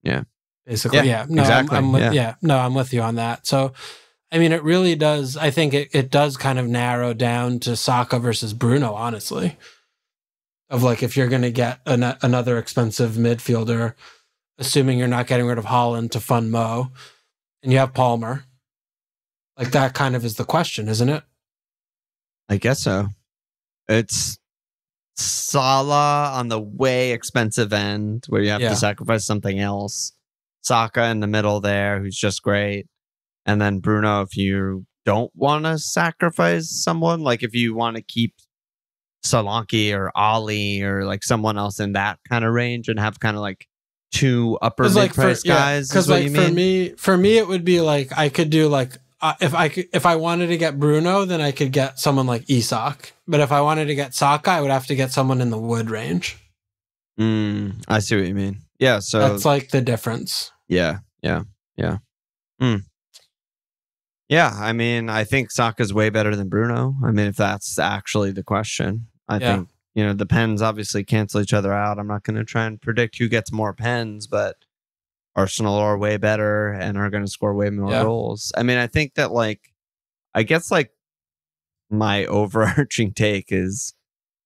Yeah. Basically, yeah. No, exactly. I'm with you on that. So, I mean, it really does. I think it does kind of narrow down to Saka versus Bruno, honestly. Of like, if you're going to get another expensive midfielder, assuming you're not getting rid of Haaland to fund Mo, and you have Palmer, like that kind of is the question, isn't it? I guess so. It's Salah on the way expensive end where you have to sacrifice something else. Saka in the middle there, who's just great. And then Bruno, if you don't want to sacrifice someone, like if you want to keep Solanke or Ali or like someone else in that kind of range and have kind of like two upper mid-price guys. Because like for me, it would be like I could do like if I wanted to get Bruno, then I could get someone like Isak. But if I wanted to get Saka, I would have to get someone in the wood range. I see what you mean. Yeah, so that's like the difference. Yeah. Yeah, I mean, I think Saka's way better than Bruno. I mean, if that's actually the question. I think, the pens obviously cancel each other out. I'm not going to try and predict who gets more pens, but Arsenal are way better and are going to score way more goals. I mean, I think that I guess my overarching take is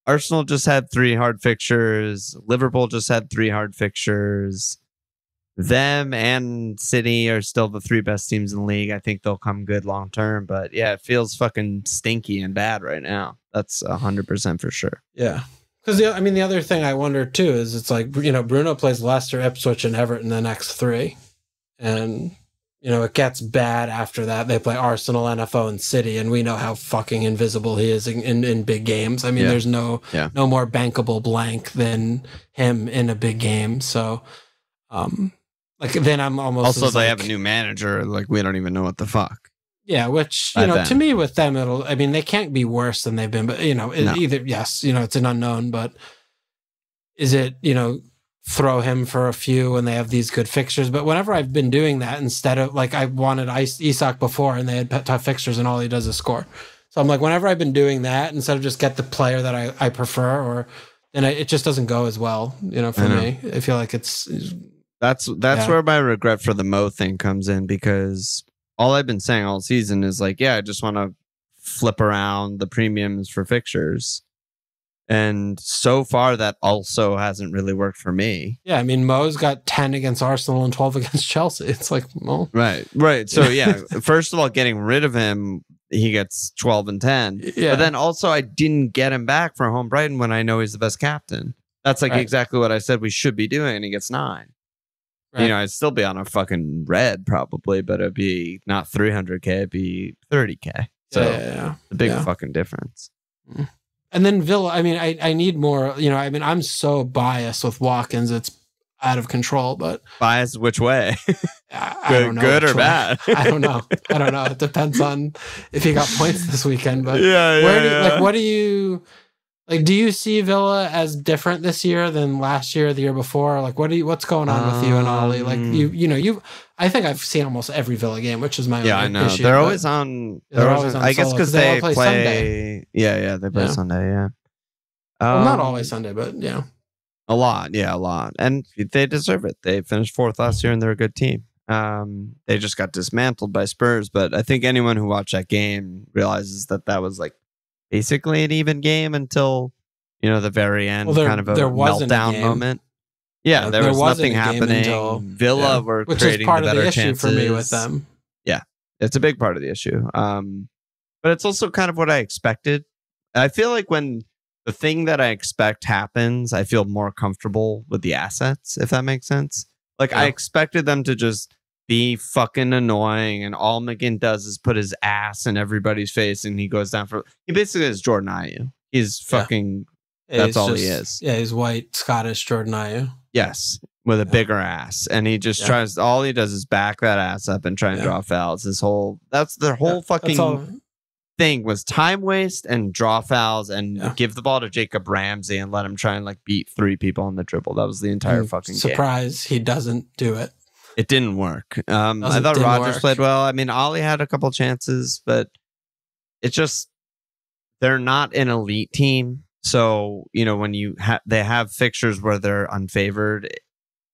Arsenal just had 3 hard fixtures. Liverpool just had 3 hard fixtures. Them and City are still the 3 best teams in the league. I think they'll come good long term, but yeah, it feels fucking stinky and bad right now. That's 100% for sure. Yeah. Because the other thing I wonder too is it's like, Bruno plays Leicester, Ipswich, and Everton the next 3. And, it gets bad after that. They play Arsenal, NFO, and City, and we know how fucking invisible he is in big games. I mean, there's no more bankable blank than him in a big game. So, then I'm almost... Also, they have a new manager. We don't even know what the fuck. Yeah, which, to me with them, they can't be worse than they've been, but, either, yes, it's an unknown, but is it, throw him for a few when they have these good fixtures? But whenever I've been doing that, instead of, I wanted Isak before and they had tough fixtures and all he does is score. So I'm like, whenever I've been doing that, instead of just get the player that I prefer, then it just doesn't go as well, for me. I feel like it's... That's where my regret for the Mo thing comes in, because all I've been saying all season is I just want to flip around the premiums for fixtures. And so far, that also hasn't really worked for me. Yeah, I mean, Mo's got 10 against Arsenal and 12 against Chelsea. It's like, well... Right. So, yeah, first of all, getting rid of him, he gets 12 and 10. Yeah. But then also, I didn't get him back for home Brighton when I know he's the best captain. That's exactly what I said we should be doing, and he gets 9. Right. I'd still be on a fucking red probably, but it'd be not 300K, it'd be 30K. So, a big fucking difference. And then Villa, I need more, I'm so biased with Watkins, it's out of control, but... Biased which way? I don't know. Good or bad? I don't know. It depends on if he got points this weekend, but... what do you... do you see Villa as different this year than last year, the year before? What's going on with you and Ollie? I think I've seen almost every Villa game, which is my issue. I know. They're always on. They're always on. I guess because they play Sunday. Yeah, they play Sunday. Yeah. Well, not always Sunday, but yeah. A lot, and they deserve it. They finished 4th last year, and they're a good team. They just got dismantled by Spurs, but I think anyone who watched that game realizes that was basically an even game until the very end, kind of a meltdown moment. Yeah, there was nothing happening. Villa were creating the better chances. Which is part of the issue for me with them. Yeah, it's a big part of the issue. But it's also kind of what I expected. I feel like when the thing that I expect happens, I feel more comfortable with the assets, if that makes sense. I expected them to just be fucking annoying, and all McGinn does is put his ass in everybody's face, and he goes down for... He basically is Jordan Ayew. He's fucking... That's all he is. Yeah, he's white, Scottish Jordan Ayew. Yes, with a bigger ass. And he just tries... All he does is back that ass up and try and draw fouls. That's their whole fucking thing was time waste and draw fouls and give the ball to Jacob Ramsey and let him try and beat 3 people on the dribble. That was the entire fucking game. Surprise, he doesn't do it. It didn't work. I thought Rodgers played well. I mean, Ollie had a couple chances, but it's just they're not an elite team. So, when they have fixtures where they're unfavored,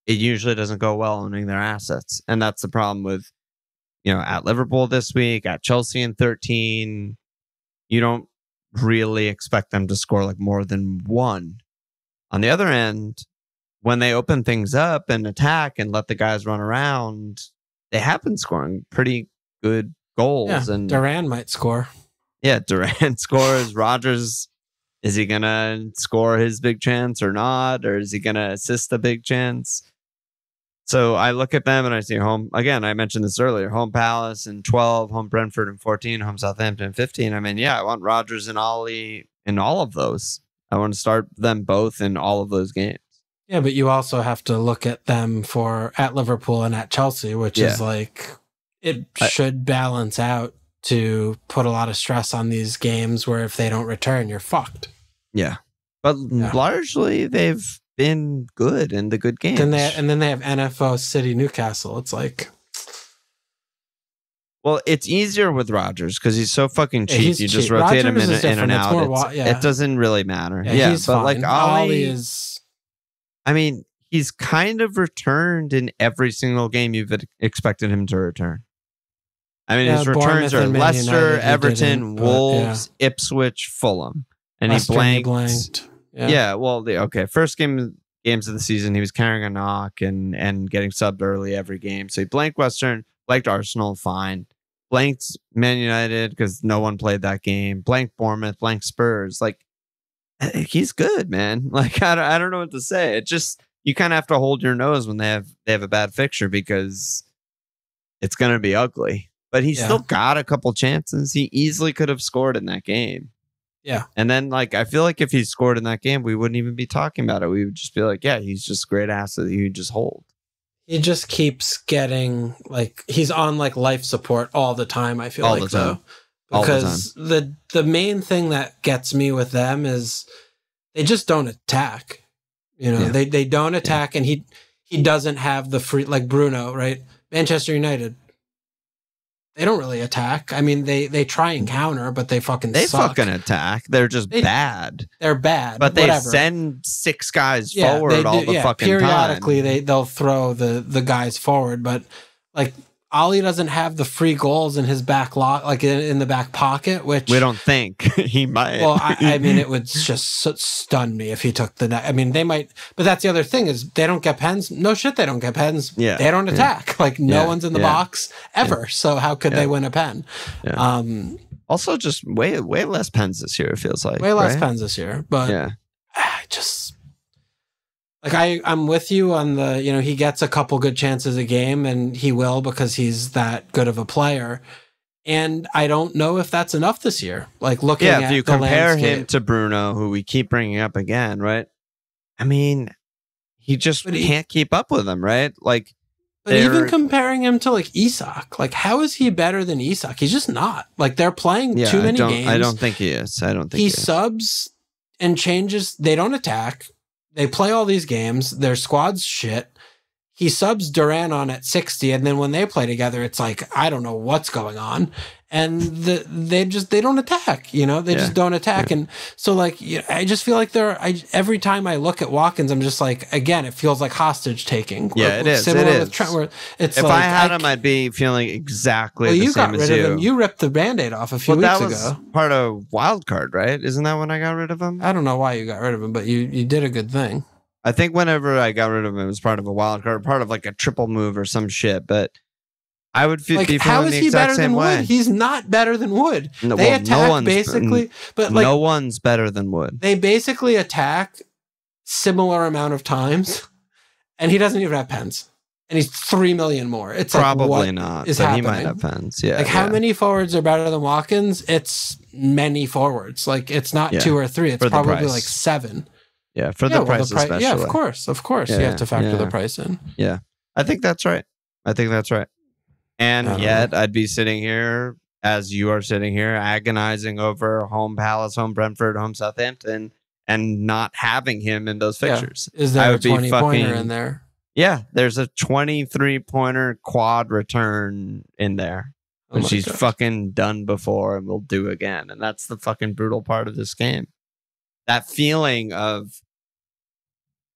it usually doesn't go well owning their assets. And that's the problem with, at Liverpool this week, at Chelsea in 13, you don't really expect them to score like more than one. On the other end, when they open things up and attack and let the guys run around, they have been scoring pretty good goals. Yeah, and Duran might score. Yeah, Duran scores. Rodgers, is he going to score his big chance or not? Or is he going to assist the big chance? So I look at them and I see home, again, I mentioned this earlier, home Palace in 12, home Brentford in 14, home Southampton in 15. I mean, I want Rodgers and Ollie in all of those. I want to start them both in all of those games. Yeah, but you also have to look at them at Liverpool and at Chelsea, which is it should balance out to put a lot of stress on these games where if they don't return, you're fucked. Yeah. But largely they've been good in the good games. And then they have NFO City Newcastle. It's like... Well, it's easier with Rodgers because he's so fucking cheap. You just rotate him in and out. It doesn't really matter. Yeah, he's but fine. like Ollie is... I mean, he's kind of returned in every single game you've expected him to return. I mean, his returns are Leicester, Everton, Wolves, Ipswich, Fulham. And Leicester, he blanked. Yeah, well, first games of the season, he was carrying a knock and getting subbed early every game. So he blanked Western, blanked Arsenal, fine. Blanked Man United because no one played that game. Blanked Bournemouth, blanked Spurs. Like, he's good, man. Like, I don't know what to say. It just, you kind of have to hold your nose when they have a bad fixture because it's going to be ugly. But he still got a couple chances. He easily could have scored in that game. Yeah. And then, I feel like if he scored in that game, we wouldn't even be talking about it. We would just be like, yeah, he's just a great asset that you just hold. He just keeps getting, he's on, life support all the time, I feel all the time. Because the main thing that gets me with them is they just don't attack. They don't attack, and he doesn't have the free, like Bruno, right? Manchester United. They don't really attack. I mean, they try and counter, but they fucking suck. Attack. They're just bad. They're bad. But they send 6 guys forward all the fucking time. Periodically, they'll throw the guys forward, but Ollie doesn't have the free goals in his back in the back pocket, which we don't think he might. Well, I mean, it would just stun me if he took the net. I mean, they might, but that's the other thing is they don't get pens. No shit, they don't get pens. Yeah, they don't attack. No one's in the box ever. So how could they win a pen? Yeah. Also, just way less pens this year. It feels like way less pens this year. But just. I'm with you on the, he gets a couple good chances a game and he will because he's that good of a player. And I don't know if that's enough this year. Looking at if you compare him to Bruno, who we keep bringing up again, right? I mean, he just can't keep up with him, right? But even comparing him to Isak, how is he better than Isak? He's just not. They're playing too many games. I don't think he is. He subs and changes. They don't attack. They play all these games. Their squad's shit. He subs Duran on at 60, and then when they play together, it's I don't know what's going on. And they don't attack. They just don't attack. And so I just feel like every time I look at Watkins, I'm just again, it feels like hostage taking. Yeah, it is. Similar it is. With Trent, where it's if I had him, I'd be feeling exactly the same as you. You got rid of him. You ripped the Band-Aid off a few weeks ago. That was part of wild card, right? Isn't that when I got rid of him? I don't know why you got rid of him, but you did a good thing. I think whenever I got rid of him, it was part of a wild card, part of a triple move or some shit. But I would be feeling how is the he exact better same than way. Wood? He's not better than Wood. No, they attack basically, but no one's better than Wood. They basically attack similar amount of times, and he doesn't even have pens, and he's 3 million more. It's probably not. Is but happening? He might have pens. Yeah. How many forwards are better than Watkins? It's many forwards. It's not 2 or 3. It's probably 7. Yeah, for the price especially. Yeah, of course. You have to factor the price in. Yeah, I think that's right. And yet, I'd be sitting here, as you are sitting here, agonizing over home Palace, home Brentford, home Southampton, and not having him in those fixtures. Is there a 20-pointer in there? Yeah, there's a 23-pointer quad return in there. And she's fucking done before and will do again. And that's the fucking brutal part of this game. That feeling of,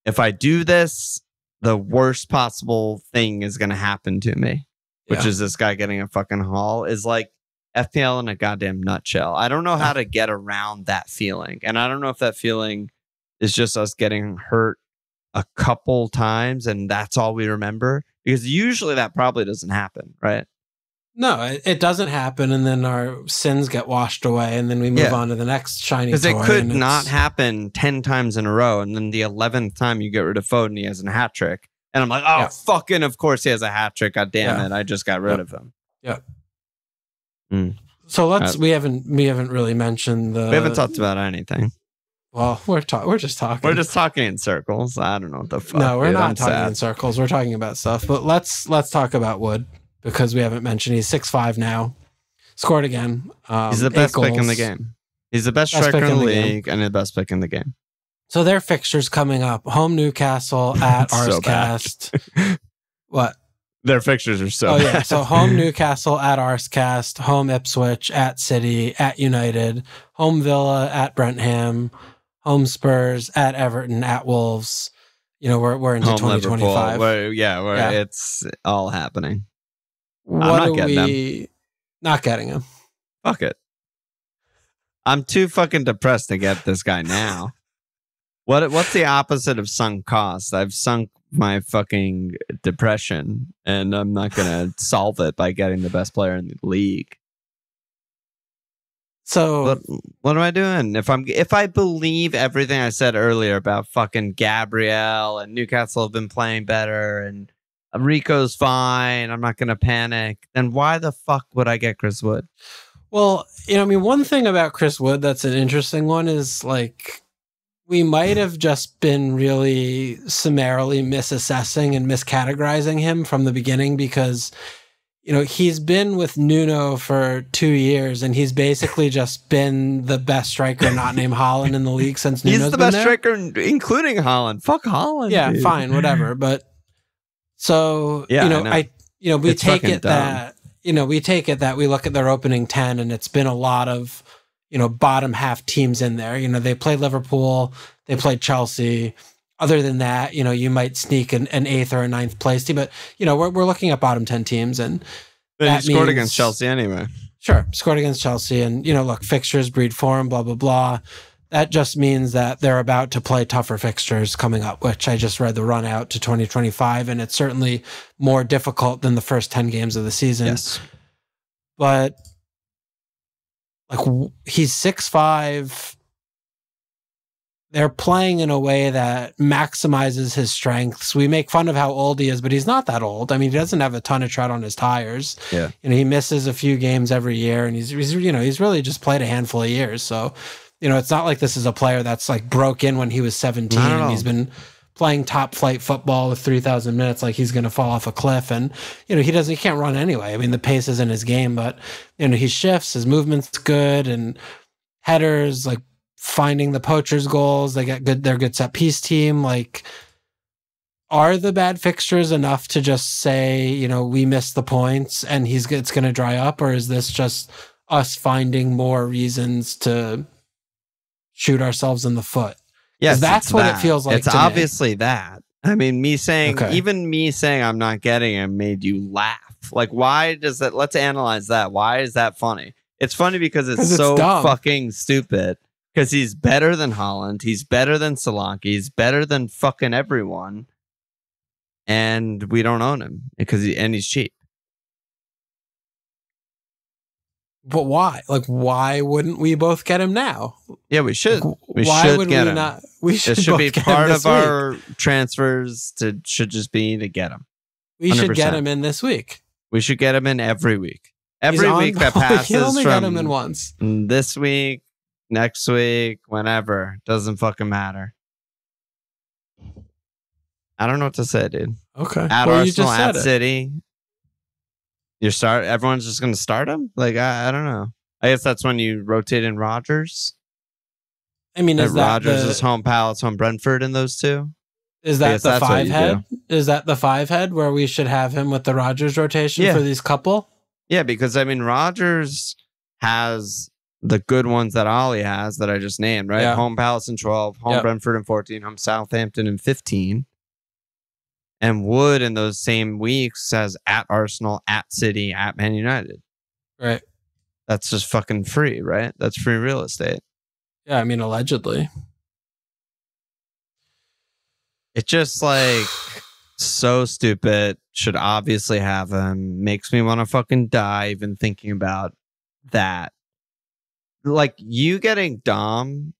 if I do this, the worst possible thing is going to happen to me, which is this guy getting a fucking haul, is like FPL in a goddamn nutshell. I don't know how to get around that feeling. And I don't know if that feeling is just us getting hurt a couple times and that's all we remember. Because usually that probably doesn't happen, right? No, it doesn't happen, and then our sins get washed away, and then we move on to the next shiny toy. Because it could not happen 10 times in a row, and then the 11th time you get rid of Foden, he has a hat trick. And I'm like, fucking of course he has a hat trick. God damn it, I just got rid of him. So we haven't really mentioned the... We haven't talked about anything. Well, we're just talking. We're just talking in circles. I don't know what the fuck. No, we're not talking in circles. We're talking about stuff. But let's talk about Wood, because we haven't mentioned he's 6'5" now. Scored again. He's the best pick in the game. He's the best striker in the league and the best pick in the game. So their fixtures coming up. Home Newcastle at Arscast. What? Their fixtures are so bad. So home Newcastle at Arscast, home Ipswich at City, at United, home Villa at Brentham, home Spurs at Everton, at Wolves. You know, we're into home 2025. It's all happening. Not getting him. Fuck it. I'm too fucking depressed to get this guy now. What's the opposite of sunk cost? I've sunk my fucking depression, and I'm not gonna solve it by getting the best player in the league. So what am I doing? If I believe everything I said earlier about fucking Gabriel and Newcastle have been playing better and Rico's fine, I'm not gonna panic, then why the fuck would I get Chris Wood? Well, one thing about Chris Wood that's an interesting one is, like, we might have just been really summarily misassessing and miscategorizing him from the beginning, because he's been with Nuno for 2 years, and he's basically just been the best striker not named Haaland in the league since Nuno's been there. He's the best striker, including Haaland. Fuck Haaland. Yeah, dude. Fine, whatever. But so we take it that we look at their opening 10, and it's been a lot of bottom half teams in there. They played Liverpool, they played Chelsea. Other than that, you might sneak an 8th or a 9th place team, but we're looking at bottom 10 teams, and that scored against Chelsea anyway. Sure, scored against Chelsea, and look, fixtures breed form, blah blah blah. That just means that they're about to play tougher fixtures coming up, which I just read the run out to 2025, and it's certainly more difficult than the first 10 games of the season. Yes, but he's 6'5". They're playing in a way that maximizes his strengths. We make fun of how old he is, but he's not that old. I mean, he doesn't have a ton of tread on his tires. Yeah. He misses a few games every year, and he's really just played a handful of years. So, it's not like this is a player that's like broke in when he was 17 and he's been playing top flight football with 3,000 minutes, like he's going to fall off a cliff. And, he can't run anyway. I mean, the pace isn't his game, but, he shifts, his movement's good, and headers, like, finding the poachers' goals. They're good set piece team. Like, are the bad fixtures enough to just say, we missed the points and it's going to dry up? Or is this just us finding more reasons to shoot ourselves in the foot? Yes, that's what it feels like. It's obviously that. I mean, even me saying I'm not getting him made you laugh. Like, why does that? Let's analyze that. Why is that funny? It's funny because it's so dumb. Fucking stupid. Because he's better than Haaland, he's better than Solanke, he's better than fucking everyone, and we don't own him because he's cheap. But why? Like, why wouldn't we both get him now? Yeah, we should. Why would we not? We should. It should be part of our transfers. Should just be to get him. 100%. We should get him in this week. We should get him in every week. Every week that passes. You only got him in once. This week. Next week, whenever, doesn't fucking matter. I don't know what to say, dude. Okay. At Arsenal, at City, everyone's just gonna start him. Like, I don't know. I guess that's when you rotate in Rodgers. I mean, is that Rodgers is home Palace, home Brentford in those two? Is that the 5 head? Is that the 5 head where we should have him with the Rodgers rotation for these couple? Yeah, because I mean, Rodgers has the good ones that Ollie has that I just named, right? Yeah. Home Palace in 12, home Brentford in 14, home Southampton in 15. And Wood in those same weeks has at Arsenal, at City, at Man United. Right. That's just fucking free, right? That's free real estate. Yeah, I mean, allegedly. It's just like so stupid. Should obviously have him. Makes me want to fucking die even thinking about that. Like you getting Dom,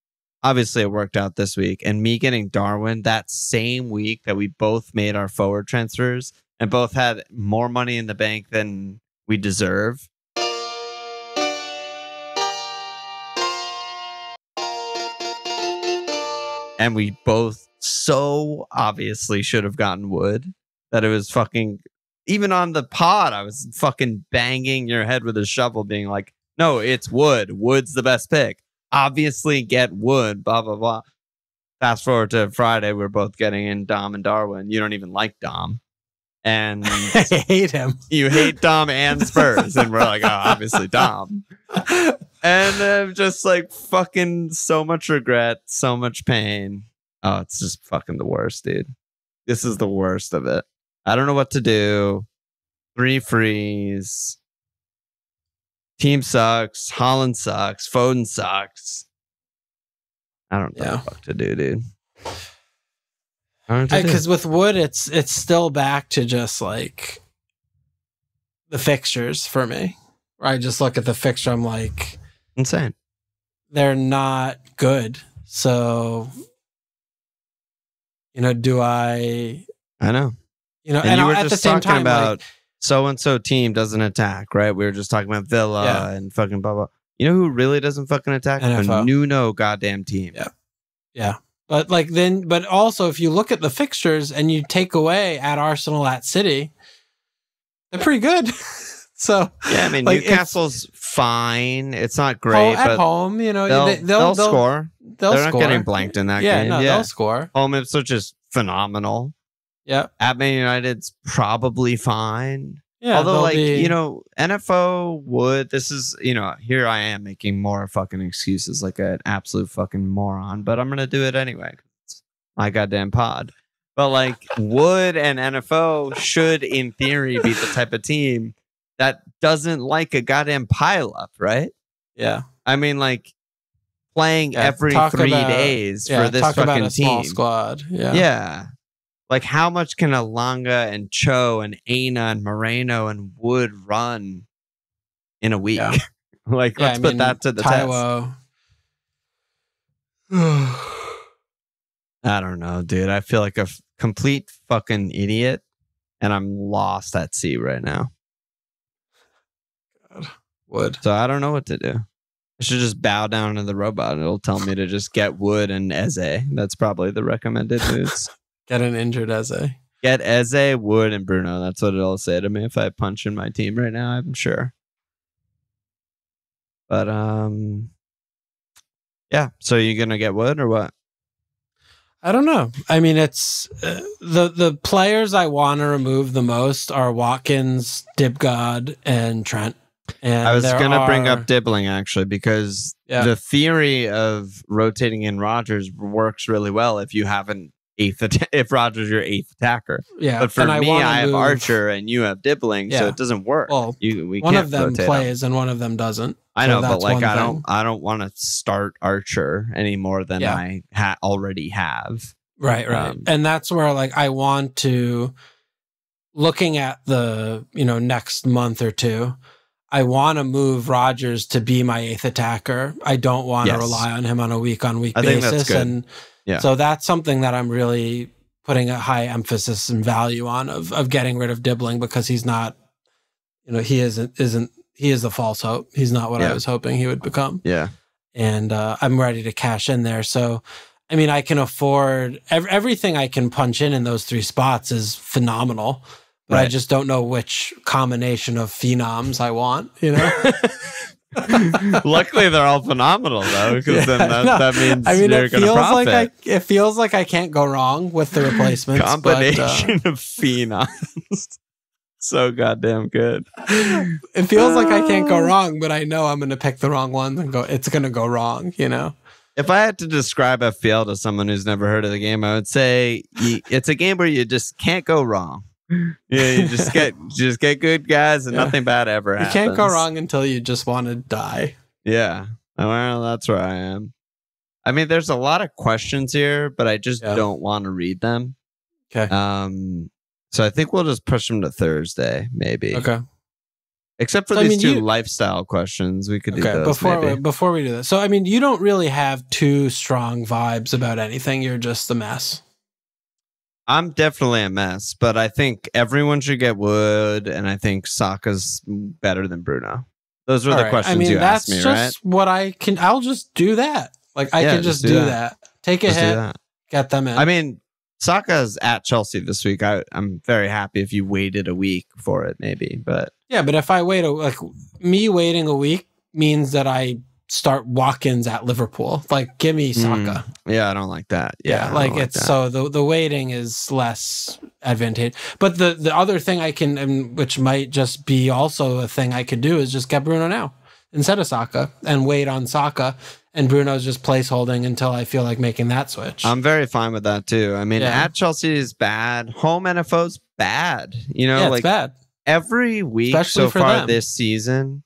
obviously it worked out this week, and me getting Darwin that same week that we both made our forward transfers and both had more money in the bank than we deserve. And we both so obviously should have gotten Wood that it was fucking, even on the pod, I was fucking banging your head with a shovel being like, no, it's Wood. Wood's the best pick. Obviously get Wood, blah, blah, blah. Fast forward to Friday, we're both getting in Dom and Darwin. You don't even like Dom. And I hate him. You hate Dom and Spurs. And we're like, oh, obviously Dom. And just like fucking so much regret, so much pain. Oh, it's just fucking the worst, dude. This is the worst of it. I don't know what to do. 3 frees. Team sucks. Holland sucks. Foden sucks. I don't know what to do, dude. Because with Wood, it's still back to just like the fixtures for me. I just look at the fixture, I'm like, insane. They're not good. So, do I know. And you were just talking about so-and-so team doesn't attack, right? We were just talking about Villa and fucking blah, blah. You know who really doesn't fucking attack? NFO. A Nuno goddamn team. Yeah. Yeah. But also if you look at the fixtures and you take away at Arsenal, at City, they're pretty good. So yeah, I mean, Newcastle's fine. It's not great, at but home, they'll score. They're not score. getting blanked in that game. No, they'll score. Home Ipswich is phenomenal. Yeah. At Man United's probably fine. Yeah. Although, NFO would. This is, here I am making more fucking excuses like an absolute fucking moron, but I'm gonna do it anyway. It's my goddamn pod. But Wood and NFO should, in theory, be the type of team that doesn't like a goddamn pile up, right? Yeah. I mean, playing every 3 days for this talk fucking about a team. Small squad. Yeah. Yeah. How much can Alanga and Cho and Aina and Moreno and Wood run in a week? Yeah. Let's put that to the Taiwo. test. I don't know, dude. I feel like a complete fucking idiot, and I'm lost at sea right now. God. Wood. So I don't know what to do. I should just bow down to the robot. It'll tell me to just get Wood and Eze. That's probably the recommended moves. Get an injured Eze. Get Eze, Wood, and Bruno. That's what it'll say to me if I punch in my team right now, I'm sure. But, yeah. So you going to get Wood or what? I don't know. I mean, it's the players I want to remove the most are Watkins, Dibgod, and Trent. And I was going to bring up Dibbling, actually, because the theory of rotating in Rodgers works really well if you haven't if Rodgers your 8th attacker. Yeah. But for me, I have Archer and you have Dibbling, so it doesn't work. Well, one of them plays and one of them doesn't. I know, but I don't want to start Archer any more than I already have. Right. And that's where I want to, looking at the next month or two, I want to move Rodgers to be my 8th attacker. I don't want to rely on him on a week-on-week basis. Think that's good. And so that's something that I'm really putting a high emphasis and value on of getting rid of Dibbling, because he's not, he is a false hope. He's not what I was hoping he would become. Yeah. And I'm ready to cash in there. So, I mean, I can afford everything I can punch in those 3 spots is phenomenal. But I just don't know which combination of phenoms I want, Luckily, they're all phenomenal though, because then that means you're going to profit. It feels like I can't go wrong with the replacements. Combination of phenoms. So goddamn good. It feels like I can't go wrong, but I know I'm going to pick the wrong ones and it's going to go wrong, you know? If I had to describe FPL to someone who's never heard of the game, I would say it's a game where you just can't go wrong. Yeah, you just get good guys and nothing bad ever happens. You can't go wrong until you just want to die. Yeah. Well, that's where I am. I mean, there's a lot of questions here, but I just don't want to read them. Okay. So I think we'll just push them to Thursday, maybe. Okay. Except for these two lifestyle questions, we could do those before we do this. So, I mean, you don't really have too strong vibes about anything. You're just a mess. I'm definitely a mess, but I think everyone should get Wood, and I think Saka's better than Bruno. Those were the questions you asked me, right? That's just what I can. I'll just do that. Like, I can just do that. Take a hit, get them in. I mean, Saka's at Chelsea this week. I'm very happy if you waited a week for it, maybe. But yeah, but if I wait, me waiting a week means that I start walk-ins at Liverpool. Like, give me Saka. Yeah, I don't like that. Yeah, like it's so the waiting is less advantageous. But the other thing I can, which might just be also a thing I could do, is just get Bruno now instead of Saka and wait on Saka. And Bruno's just placeholding until I feel like making that switch. I'm very fine with that too. I mean, at Chelsea is bad. Home NFO's bad. You know, it's bad. Every week so far this season,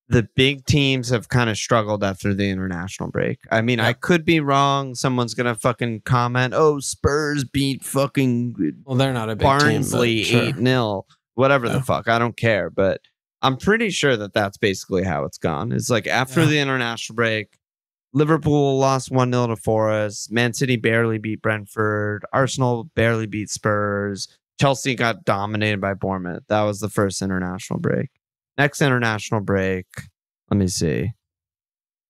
the big teams have kind of struggled after the international break. I mean, I could be wrong. Someone's going to fucking comment, oh, Spurs beat fucking they're not a big Barnsley team, 8-0. Whatever the fuck. I don't care. But I'm pretty sure that that's basically how it's gone. It's like after the international break, Liverpool lost 1-0 to Forest. Man City barely beat Brentford. Arsenal barely beat Spurs. Chelsea got dominated by Bournemouth. That was the first international break. Next international break, let me see.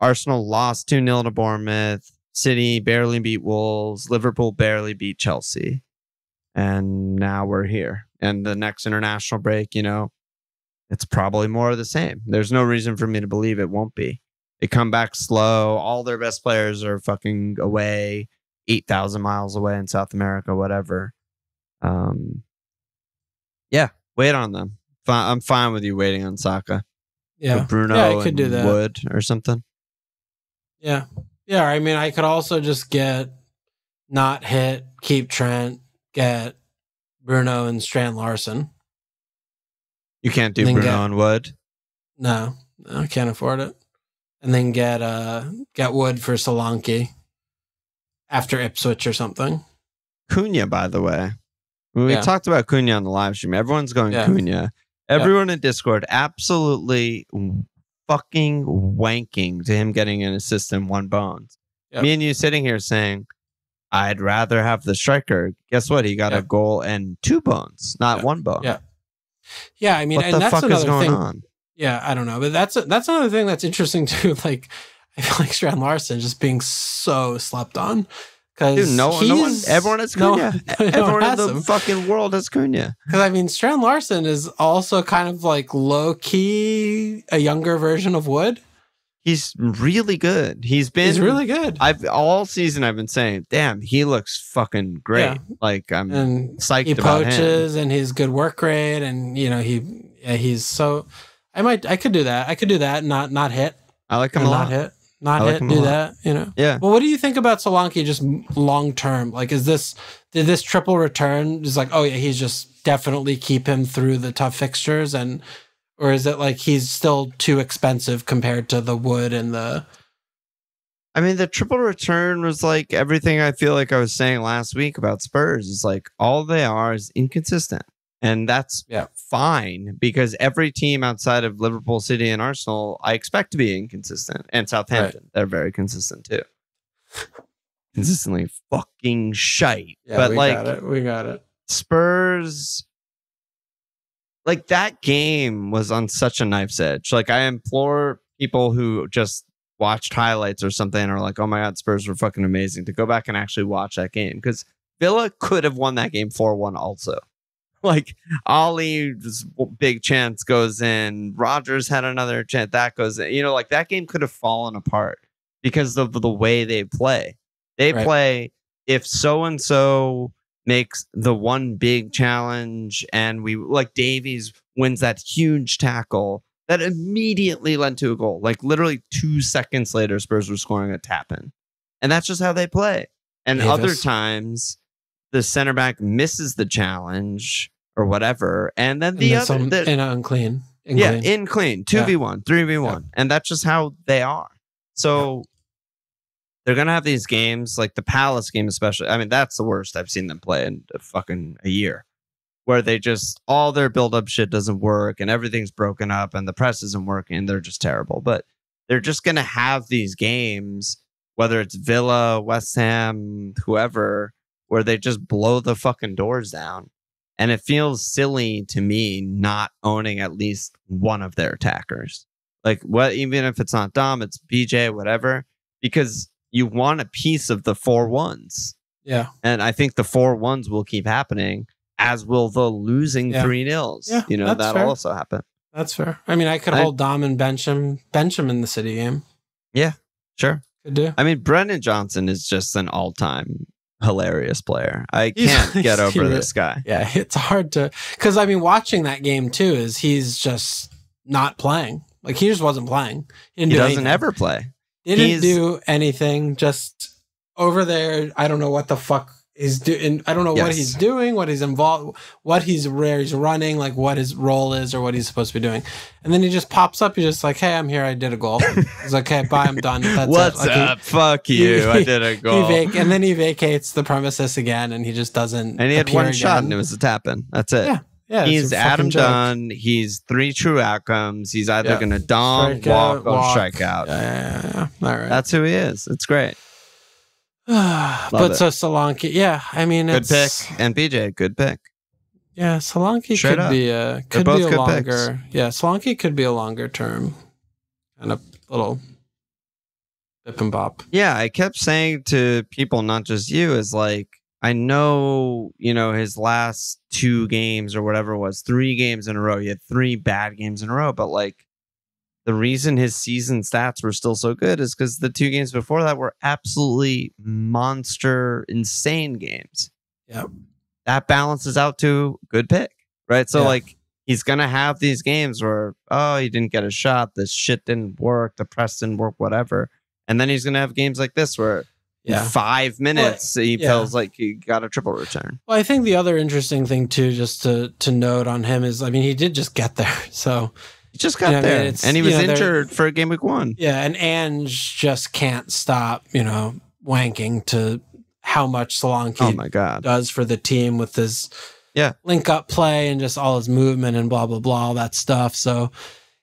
Arsenal lost 2-0 to Bournemouth. City barely beat Wolves. Liverpool barely beat Chelsea. And now we're here. And the next international break, you know, it's probably more of the same. There's no reason for me to believe it won't be. They come back slow. All their best players are fucking away, 8,000 miles away in South America, whatever. Yeah, wait on them. I'm fine with you waiting on Saka. Yeah. With Bruno I could do that. Wood or something. Yeah. Yeah, I mean, I could also just not hit, keep Trent, get Bruno and Strand Larson. You can't do Bruno and Wood? No, I can't afford it. And then get Wood for Solanke after Ipswich or something. Cunha, by the way. When we talked about Cunha on the live stream, everyone's going Cunha. Everyone in Discord absolutely fucking wanking to him getting an assist and 1 bones. Yep. Me and you sitting here saying, I'd rather have the striker. Guess what? He got a goal and 2 bones, not 1 bone. Yeah. Yeah, I mean, what the fuck is going on? Yeah, I don't know, but that's another thing that's interesting too. Like, I feel like Strand Larson just being so slept on because no one, everyone has Cunha. Everyone in the fucking world has Cunha. Because I mean, Strand Larson is also kind of like low key a younger version of Wood. He's really good. He's really good. All season I've been saying, damn, he looks fucking great. Yeah. Like I'm psyched about him. He poaches and his good work rate, and you know he's so. I could do that. I could do that. Not hit. I like him a lot. Not hit. Do that. You know. Yeah. Well, what do you think about Solanke just long term? Like, did this triple return? Is like, oh yeah, he's just definitely keep him through the tough fixtures and. Or is it like he's still too expensive compared to the Wood and the... I mean, the triple return was like everything I feel like I was saying last week about Spurs. It's like all they are is inconsistent. And that's fine because every team outside of Liverpool, City, and Arsenal, I expect to be inconsistent. And Southampton, they're very consistent too. Consistently fucking shite. Yeah, but we got it. Spurs... Like that game was on such a knife's edge. Like I implore people who just watched highlights or something and are like, oh my God, Spurs were fucking amazing to go back and actually watch that game. Because Villa could have won that game 4-1 also. Like Ollie's big chance goes in. Rogers had another chance that goes in. You know, like that game could have fallen apart because of the way they play. They play if so and so makes the one big challenge, and we like Davies wins that huge tackle that immediately led to a goal. Like literally 2 seconds later, Spurs were scoring a tap in, and that's just how they play. And other times, the center back misses the challenge or whatever, and then the other in clean, 2v1, 3v1, and that's just how they are. So they're gonna have these games like the Palace game, especially. I mean, that's the worst I've seen them play in a year, where they just all their build-up shit doesn't work and everything's broken up and the press isn't working. They're just terrible, but they're just gonna have these games, whether it's Villa, West Ham, whoever, where they just blow the fucking doors down. And it feels silly to me not owning at least one of their attackers. Like, what, even if it's not Dom, it's BJ, whatever, because you want a piece of the 4-1s. Yeah. And I think the 4-1s will keep happening, as will the losing 3-0s. Yeah, you know, that'll also happen. That's fair. I mean, I could hold Dom and bench him in the City game. Yeah, sure. Could do. I mean, Brendan Johnson is just an all-time hilarious player. I can't get over this guy. Yeah, it's hard to, because I mean, watching that game too is he's just not playing. Like he just wasn't playing. He doesn't ever play. He didn't do anything. Just over there. I don't know what the fuck he's doing. I don't know what he's doing, what he's involved, where he's running, like what his role is or what he's supposed to be doing. And then he just pops up. He's just like, hey, I'm here. I did a goal. He's like, hey, bye. I'm done. That's What's it. Up? Fuck you. I did a goal. And then he vacates the premises again and he just doesn't. And he had one shot and it was a tap-in. That's it. Yeah. He's Adam Dunn. He's 3 true outcomes. He's either going to dom, walk, or strike out. Yeah. All right. That's who he is. It's great. But so Solanke, I mean, good pick, and BJ, good pick. Yeah, Solanke could be a longer. Picks. Yeah, Solanke could be a longer term, and a little bip and bop. Yeah, I kept saying to people, not just you, is like, I know, you know, his last 2 games or whatever it was, 3 games in a row. He had 3 bad games in a row, but like, the reason his season stats were still so good is because the 2 games before that were absolutely monster, insane games. Yeah. That balances out to good pick, right? So like he's going to have these games where, oh, he didn't get a shot. This shit didn't work. The press didn't work, whatever. And then he's going to have games like this where in 5 minutes he feels like he got a triple return. Well, I think the other interesting thing too, just to note on him is, I mean, he did just get there. So he just got there, and he was injured for game week 1. Yeah, and Ange just can't stop, wanking to how much Solanke does for the team with his link up play and just all his movement and blah blah blah, all that stuff. So,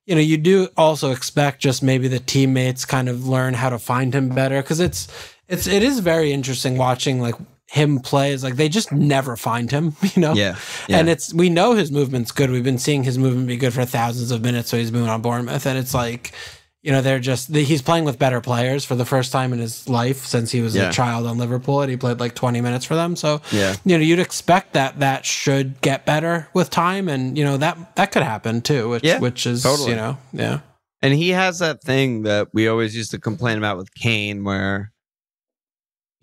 you do also expect just maybe the teammates kind of learn how to find him better, because it is very interesting watching like him play. Is like they just never find him, and we know his movement's good. We've been seeing his movement be good for thousands of minutes, so he's moving on Bournemouth, and it's like, he's playing with better players for the first time in his life since he was a child on Liverpool, and he played like 20 minutes for them. So you'd expect that should get better with time, and that could happen too, which is totally. And he has that thing that we always used to complain about with Kane, where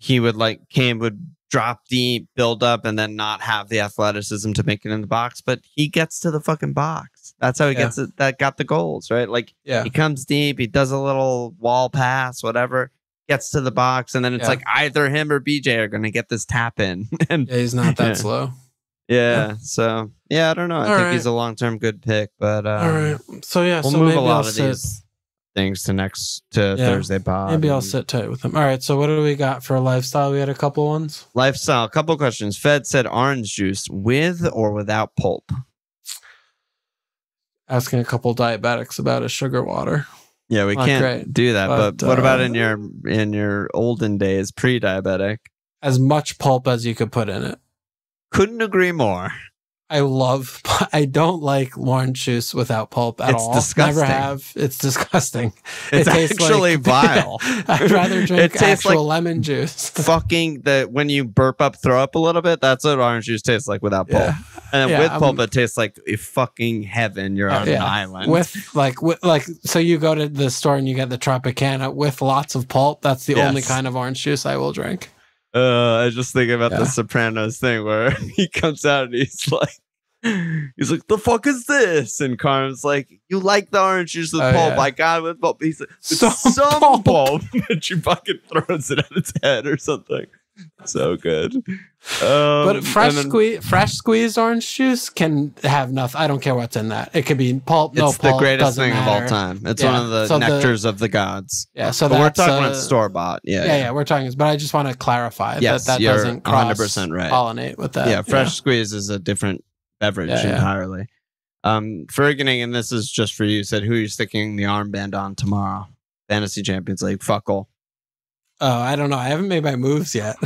Kane would drop deep, build up, and then not have the athleticism to make it in the box. But he gets to the fucking box. That's how he gets it. That got the goals, right? Like he comes deep, he does a little wall pass, whatever, gets to the box, and then it's like either him or BJ are going to get this tap in. And he's not that slow. Yeah. So I don't know. I think he's a long-term good pick, but all right. So we'll move a lot of these things to Thursday pod. Maybe I'll sit tight with him. All right, so what do we got for lifestyle? We had a couple ones. Lifestyle, a couple questions. Fed said orange juice with or without pulp. Asking a couple diabetics about a sugar water. Yeah, we can't do that. But what about in your olden days, pre-diabetic? As much pulp as you could put in it. Couldn't agree more. I don't like orange juice without pulp at all. It's disgusting. Never have. It's disgusting. It's actually vile. I'd rather drink actual lemon juice. Fucking when you burp up, throw up a little bit. That's what orange juice tastes like without pulp. And with pulp, it tastes like a fucking heaven. You're on an island. So you go to the store and you get the Tropicana with lots of pulp. That's the only kind of orange juice I will drink. I just think about the Sopranos thing where he comes out and he's like, the fuck is this? And Carmen's like, you like the orange juice with pulp? I got it with pulp. He's like, some pulp. And she fucking throws it at his head or something. So good. But fresh squeezed orange juice can have nothing. I don't care what's in that. It could be pulp, no pulp. It's the greatest thing of all time. It's one of the nectars of the gods. Yeah, so we're talking about store-bought. Yeah, we're talking. But I just want to clarify that doesn't 100% right. Pollinate with that. Yeah, fresh squeeze is a different beverage entirely. Fergusoning, and this is just for you, said, who are you sticking the armband on tomorrow? Fantasy Champions League. Fuck all. Oh, I don't know. I haven't made my moves yet.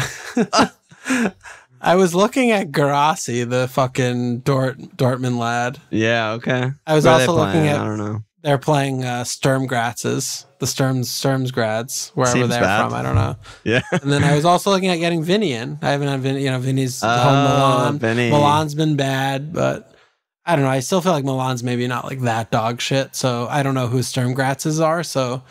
I was looking at Garassi, the fucking Dortmund lad. Yeah, okay. I was also looking at. I don't know. They're playing Sturmgratzes, the Sturmsgrads, wherever they're from. I don't know. Yeah. And then I was also looking at getting Vinny in. I haven't had Vinny. Vinny's home Milan. Vinny. Milan's been bad, but I don't know. I still feel like Milan's maybe not like that dog shit. So I don't know who Sturmgratzes are. So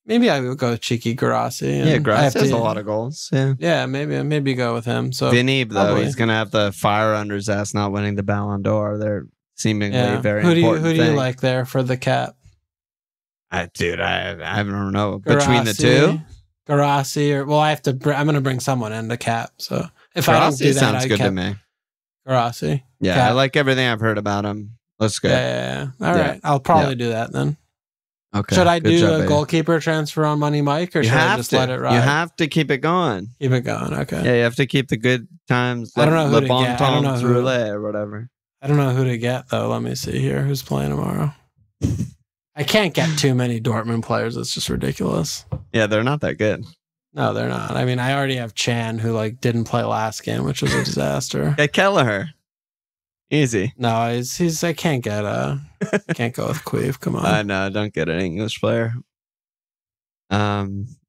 maybe I would go with cheeky Garassi. Yeah, Garassi has a lot of goals. Yeah, maybe go with him. So Vinny, though, he's gonna have the fire under his ass not winning the Ballon d'Or. They're seemingly very important. Who do you like there for the cap? I don't know. Between the two, Garassi I'm gonna bring someone in the cap. So if Garassi I don't do that, sounds good to me. Garassi. Yeah, cap. I like everything I've heard about him. Let's go. Yeah. All right, I'll probably do that then. Okay. Should I do a goalkeeper transfer on Money Mike, or should I just let it ride? You have to keep it going. Keep it going. Okay. Yeah, you have to keep the good times. I don't know who to get. I don't know who roulette or whatever. I don't know who to get though. Let me see here. Who's playing tomorrow? I can't get too many Dortmund players. It's just ridiculous. Yeah, they're not that good. No, they're not. I mean, I already have Chan, who didn't play last game, which was a disaster. Get Kelleher. Easy. No, he's. I can't get can't go with Queeve. Come on. I know. Don't get an English player. I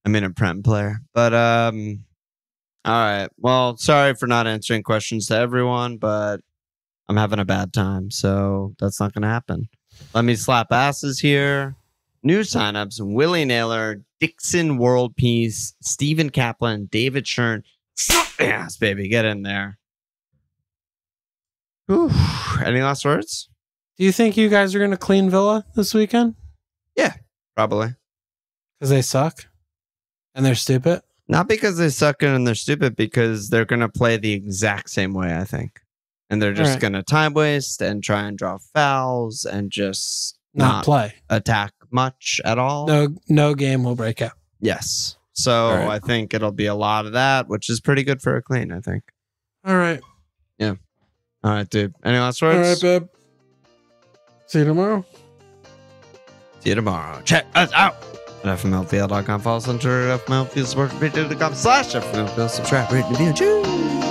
mean a Prem player. But all right. Well, sorry for not answering questions to everyone, but I'm having a bad time, so that's not going to happen. Let me slap asses here. New signups: Willie Naylor, Dixon World Peace, Stephen Kaplan, David Shern. Yes, baby, get in there. Whew. Any last words? Do you think you guys are going to clean Villa this weekend? Yeah, probably. Because they suck and they're stupid? Not because they suck and they're stupid, because they're going to play the exact same way, I think. And they're just going to time waste and try and draw fouls and just not play, attack much at all. No game will break out. Yes. So I think it'll be a lot of that, which is pretty good for a clean, I think. All right. Yeah. All right, dude. Any last words? All right, babe. See you tomorrow. See you tomorrow. Check us out at fmlpl.com. Follow us on Twitter at fmlpl. Support.com/fmlpl. Subscribe, rate, review. Cheers.